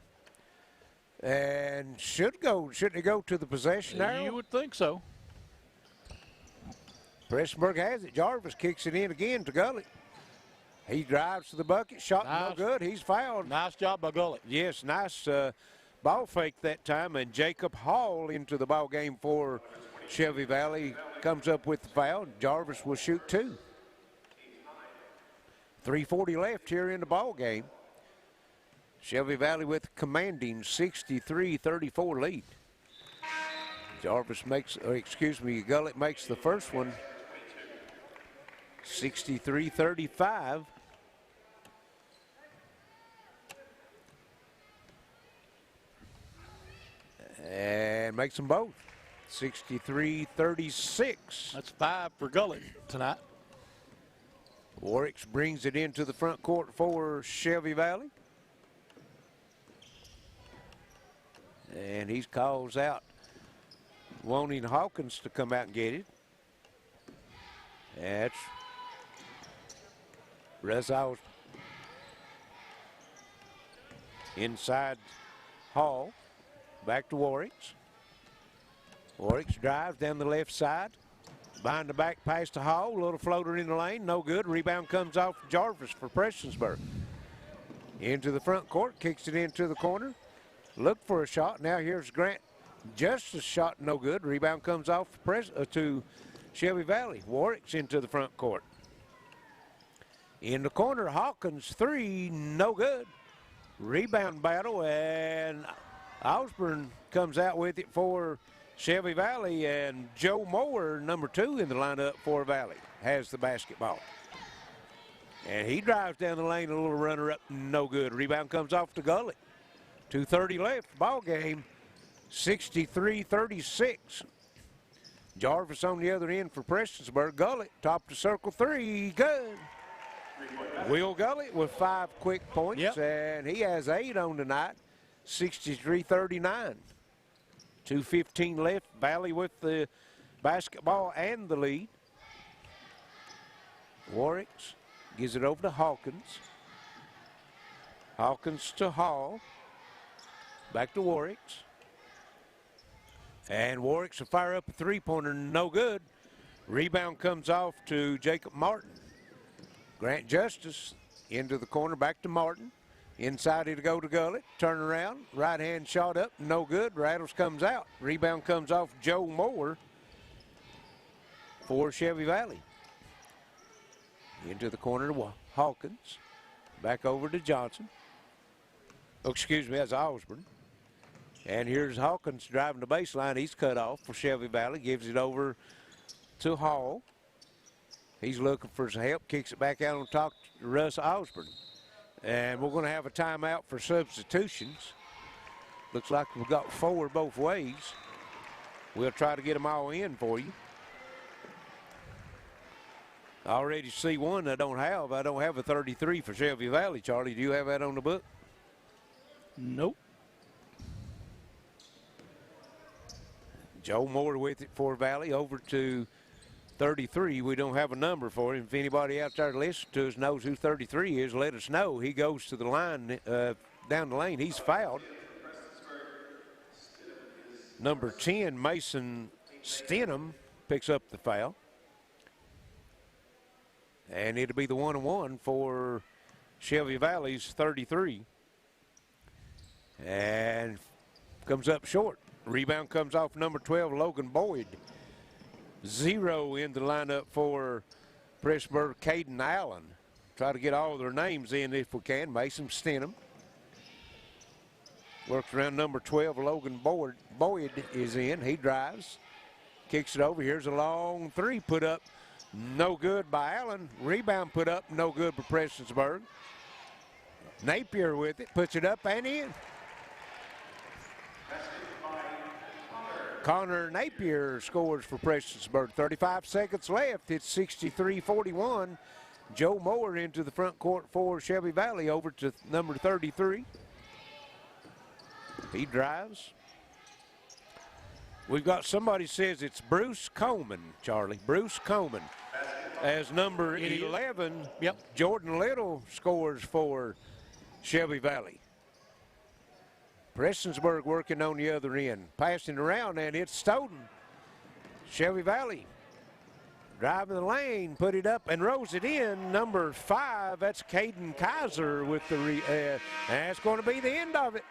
And shouldn't it go to the possession arrow? You would think so. Prestonsburg has it. Jarvis kicks it in again to Gullet. He drives to the bucket. Shot no good. He's fouled. Nice job by Gullet. Yes, nice ball fake that time. And Jacob Hall into the ball game for Shelby Valley comes up with the foul. Jarvis will shoot 2. 3:40 left here in the ball game. Shelby Valley with commanding 63-34 lead. Jarvis makes, or excuse me, Gullett makes the first one. 63-35. And makes them both. 63-36. That's 5 for Gullett tonight. Warwick brings it into the front court for Shelby Valley. And he calls out wanting Hawkins to come out and get it. That's Rezal inside Hall. Back to Warwick's. Warwick's drives down the left side. Behind the back pass to Hall. A little floater in the lane. No good. Rebound comes off Jarvis for Prestonsburg. Into the front court. Kicks it into the corner. Look for a shot. Now here's Grant. Just a shot. No good. Rebound comes off to Shelby Valley. Warwick's into the front court. In the corner, Hawkins, 3, no good. Rebound battle, and Osborne comes out with it for Shelby Valley, and Joe Moore, number 2 in the lineup for Valley, has the basketball. And he drives down the lane, a little runner up, no good. Rebound comes off to Gullett. 2:30 left, ball game, 63-36. Jarvis on the other end for Prestonsburg. Gullett, top to circle 3, good. Will Gullett with 5 quick points, and he has 8 on tonight, 63-39. 2:15 left, Valley with the basketball and the lead. Warwick's gives it over to Hawkins. Hawkins to Hall. Back to Warwick's. And Warwick's will fire up a 3-pointer, no good. Rebound comes off to Jacob Martin. Grant Justice into the corner, back to Martin. Inside it'll go to Gullett. Turn around, right hand shot up, no good. Rattles comes out. Rebound comes off Joe Moore for Shelby Valley. Into the corner to Hawkins. Back over to Johnson. Oh, excuse me, that's Osborne. And here's Hawkins driving the baseline. He's cut off for Shelby Valley. Gives it over to Hall. He's looking for some help. Kicks it back out on top to Russ Osborne. And we're going to have a timeout for substitutions. Looks like we've got 4 both ways. We'll try to get them all in for you. I already see one I don't have. I don't have a 33 for Shelby Valley. Charlie, do you have that on the book? Nope. Joe Moore with it for Valley. Over to 33. We don't have a number for him. If anybody out there listening to us knows who 33 is, let us know. He goes to the line down the lane. He's fouled. Number 10, Mason Stenham, picks up the foul. And it'll be the 1-on-1 for Shelby Valley's 33. And comes up short. Rebound comes off number 12, Logan Boyd. 0 in the lineup for Prestonsburg, Caden Allen. Try to get all their names in if we can. Mason Stenham. Works around number 12, Logan Boyd. Boyd is in. He drives. Kicks it over. Here's a long 3 put up. No good by Allen. Rebound put up. No good for Prestonsburg. Napier with it. Puts it up and in. Connor Napier scores for Prestonsburg. 35 seconds left. It's 63-41. Joe Moore into the front court for Shelby Valley. Over to number 33. He drives. We've got somebody says it's Bruce Coleman, Charlie. Bruce Coleman. As number 11, Jordan Little scores for Shelby Valley. Prestonsburg working on the other end. Passing around, and it's Stoughton. Shelby Valley driving the lane, put it up and rolls it in. Number 5, that's Caden Kaiser with the, and that's going to be the end of it.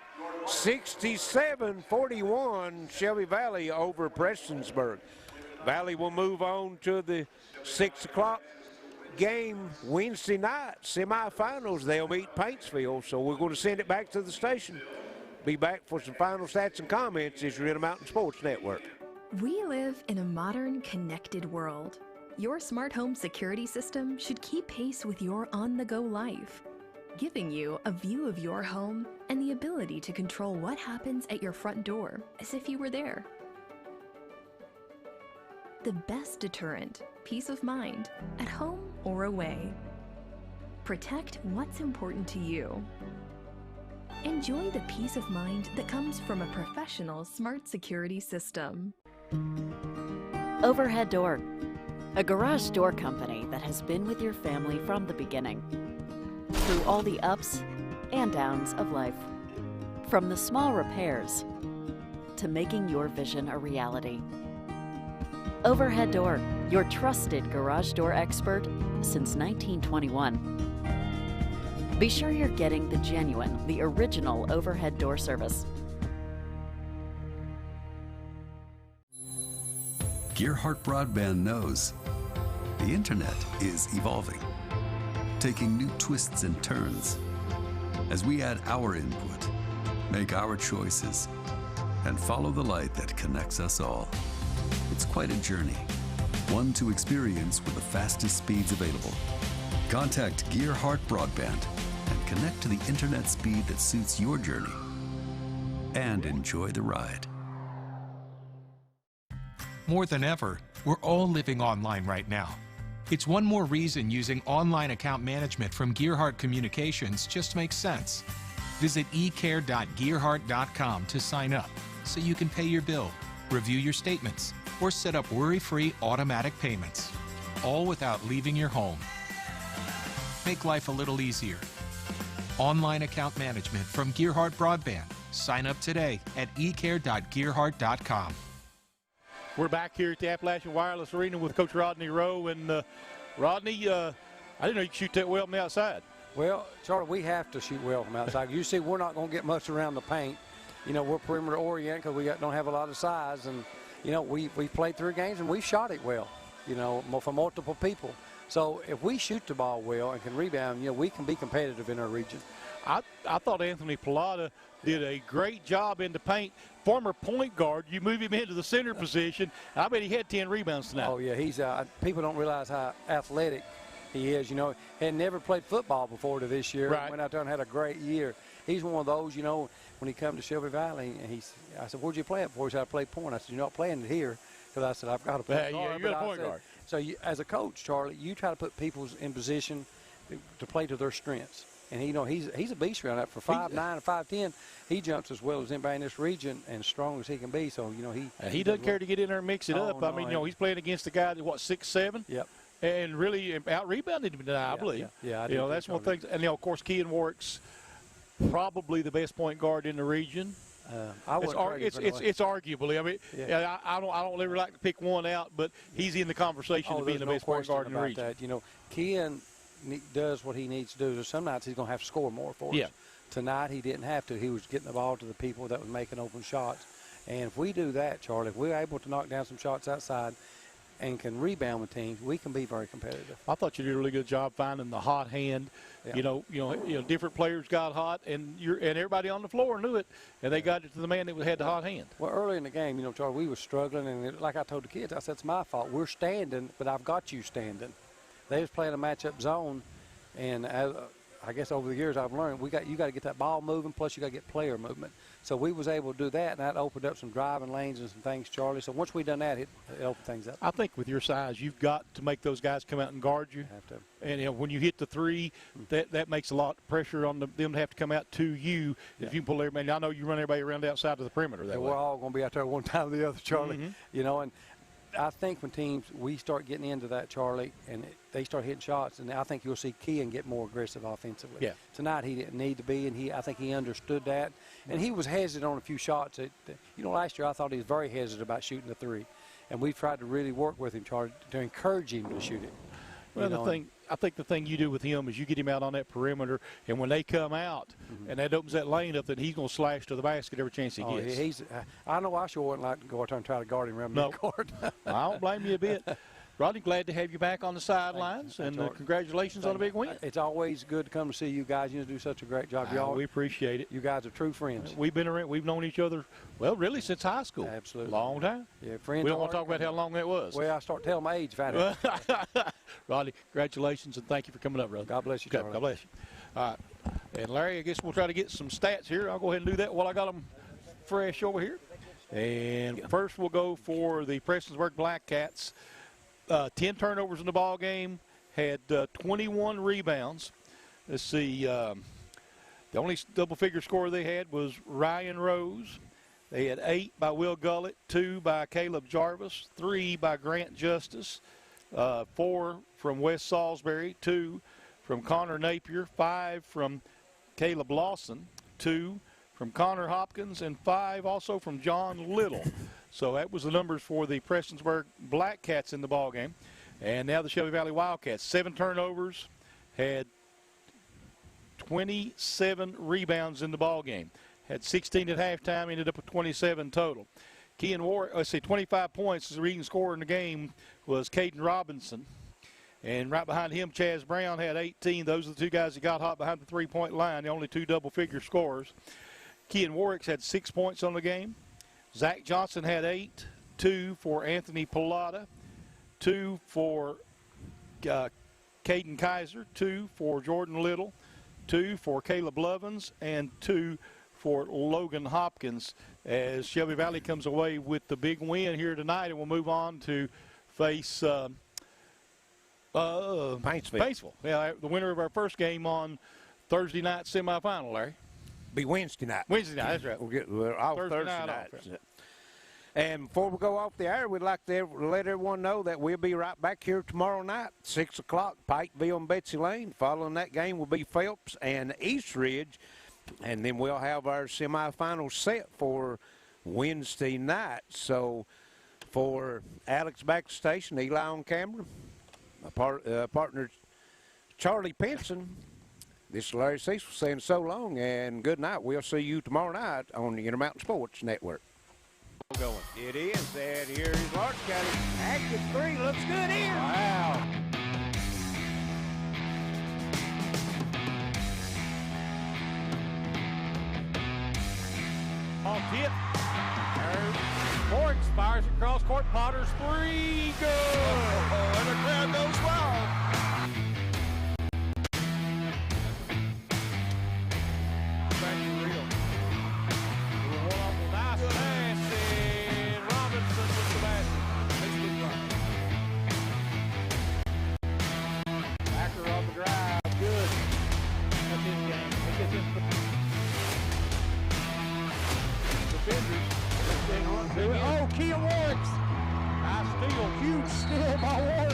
67-41, Shelby Valley over Prestonsburg. Valley will move on to the 6 o'clock game Wednesday night, semifinals. They'll meet Paintsville, so we're going to send it back to the station. Be back for some final stats and comments as you're in the Mountain Sports Network. We live in a modern, connected world. Your smart home security system should keep pace with your on-the-go life, giving you a view of your home and the ability to control what happens at your front door as if you were there. The best deterrent, peace of mind, at home or away. Protect what's important to you. Enjoy the peace of mind that comes from a professional smart security system. Overhead Door, a garage door company that has been with your family from the beginning, through all the ups and downs of life. From the small repairs to making your vision a reality. Overhead Door, your trusted garage door expert since 1921. Be sure you're getting the genuine, the original overhead door service. Gearheart Broadband knows the internet is evolving, taking new twists and turns as we add our input, make our choices, and follow the light that connects us all. It's quite a journey, one to experience with the fastest speeds available. Contact Gearheart Broadband and connect to the internet speed that suits your journey and enjoy the ride. More than ever, we're all living online right now. It's one more reason using online account management from Gearheart Communications just makes sense. Visit ecare.gearheart.com to sign up so you can pay your bill, review your statements, or set up worry-free automatic payments, all without leaving your home. Make life a little easier. Online account management from Gearheart Broadband. Sign up today at ecare.gearheart.com. We're back here at the Appalachian Wireless Arena with Coach Rodney Rowe. And Rodney, I didn't know you could shoot that well from the outside. Well, Charlie, we have to shoot well from outside. You see, we're not going to get much around the paint. You know, we're perimeter oriented because we don't have a lot of size. And, you know, we've played 3 games and we've shot it well, you know, for multiple people. So if we shoot the ball well and can rebound, you know, we can be competitive in our region. I thought Anthony Pilata did a great job in the paint. Former point guard, you move him into the center position. I bet he had 10 rebounds tonight. Oh, yeah, he's people don't realize how athletic he is. You know, had never played football before to this year. Right. Went out there and had a great year. He's one of those, you know, when he come to Shelby Valley, and I said, where'd you play it for? He said, I played point. I said, you're not playing it here. Because I said, I've got a point guard. Yeah, you got a point guard. So as a coach, Charlie, you try to put people in position to play to their strengths. And you know, he's a beast around that. For 5'9" and 5'10", he jumps as well as anybody in this region and as strong as he can be. So, you know, he doesn't care to get in there and mix it up. No, I mean, you know, he's playing against a guy that, what, 6'7"? Yep. And really out-rebounded him tonight, I believe. Yeah, you know, that's one thing. And, you know, of course, Kean Warwick's probably the best point guard in the region. It's arguably. I mean, I don't ever like to pick one out, but he's in the conversation to being the best point guard in the region. That. You know, Kean does what he needs to do. There's some nights he's going to have to score more for us. Tonight he didn't have to. He was getting the ball to the people that was making open shots. And if we do that, Charlie, if we're able to knock down some shots outside and can rebound with teams, we can be very competitive. I thought you did a really good job finding the hot hand. Yeah. You know, different players got hot, and everybody on the floor knew it, and they got it to the man that had the hot hand. Well, early in the game, you know, Charlie, we were struggling, and like I told the kids, I said, it's my fault. We're standing, but I've got you standing. They was playing a matchup zone, and I guess over the years I've learned you got to get that ball moving, plus you got to get player movement. So we was able to do that, and that opened up some driving lanes and some things, Charlie. So once we done that, it opened things up. I think with your size, you've got to make those guys come out and guard you. Have to. And you know, when you hit the three, that makes a lot of pressure on them to have to come out to you. Yeah. If you pull everybody, I know you run everybody around the outside of the perimeter that way. We're all going to be out there one time or the other, Charlie. Mm-hmm. You know, and I think when teams, we start getting into that, Charlie, and they start hitting shots, and I think you'll see Kean get more aggressive offensively. Yeah. Tonight he didn't need to be, and I think he understood that. And he was hesitant on a few shots. You know, last year I thought he was very hesitant about shooting the 3. And we've tried to really work with him, Charlie, to encourage him to shoot it. Well, I think the thing you do with him is you get him out on that perimeter, and when they come out, and that opens that lane up, then he's going to slash to the basket every chance he gets. I know I sure wouldn't like to go out there and try to guard him around midcourt. I don't blame you a bit. Rodney, glad to have you back on the sidelines, and congratulations on a big win. It's always good to come to see you guys. You do such a great job. Y'all, we appreciate it. You guys are true friends. We've known each other, well, really since high school. Absolutely. Long time. Yeah, friends. We don't want to talk about how long that was. Well, I start telling my age if I do. Rodney, congratulations, and thank you for coming up, brother. God bless you, Charlie. God bless you. All right. And, Larry, I guess we'll try to get some stats here. I'll go ahead and do that while I got them fresh over here. And first we'll go for the Prestonsburg Black Cats. 10 turnovers in the ball game, had 21 rebounds. Let's see, the only double-figure score they had was Ryan Rose. They had 8 by Will Gullett, 2 by Caleb Jarvis, 3 by Grant Justice, 4 from Wes Salisbury, 2 from Connor Napier, 5 from Caleb Lawson, 2 from Connor Hopkins, and 5 also from John Little. So that was the numbers for the Prestonsburg Black Cats in the ball game. And now the Shelby Valley Wildcats, 7 turnovers, had 27 rebounds in the ball game. Had 16 at halftime, ended up with 27 total. Kean Warwick, let's see, 25 points. The leading scorer in the game was Caden Robinson. And right behind him, Chaz Brown had 18. Those are the two guys that got hot behind the three-point line, the only 2 double-figure scorers. Kean Warwick's had 6 points on the game. Zach Johnson had 8, 2 for Anthony Pilata, 2 for Caden Kaiser, 2 for Jordan Little, 2 for Caleb Lovins, and 2 for Logan Hopkins, as Shelby Valley comes away with the big win here tonight, and we'll move on to face Paintsville. Yeah, the winner of our first game on Thursday night semifinal, Larry. Be Wednesday night. Wednesday night, that's right. We're off Thursday night. And before we go off the air, we'd like to let everyone know that we'll be right back here tomorrow night, 6 o'clock, Pikeville and Betsy Lane. Following that game will be Phelps and East Ridge. And then we'll have our semifinal set for Wednesday night. So for Alex back to the station, Eli on camera, partner Charlie Pinson, this is Larry Cecil saying so long and good night. We'll see you tomorrow night on the Intermountain Sports Network. Going. It is, and here is Larch County. Active 3 looks good here. Wow. On tip. Forks fires across court. Potter's 3. Good. And the crowd goes wild. Oh, Kia Warwick's. Nice steal. Huge steal by Warwick.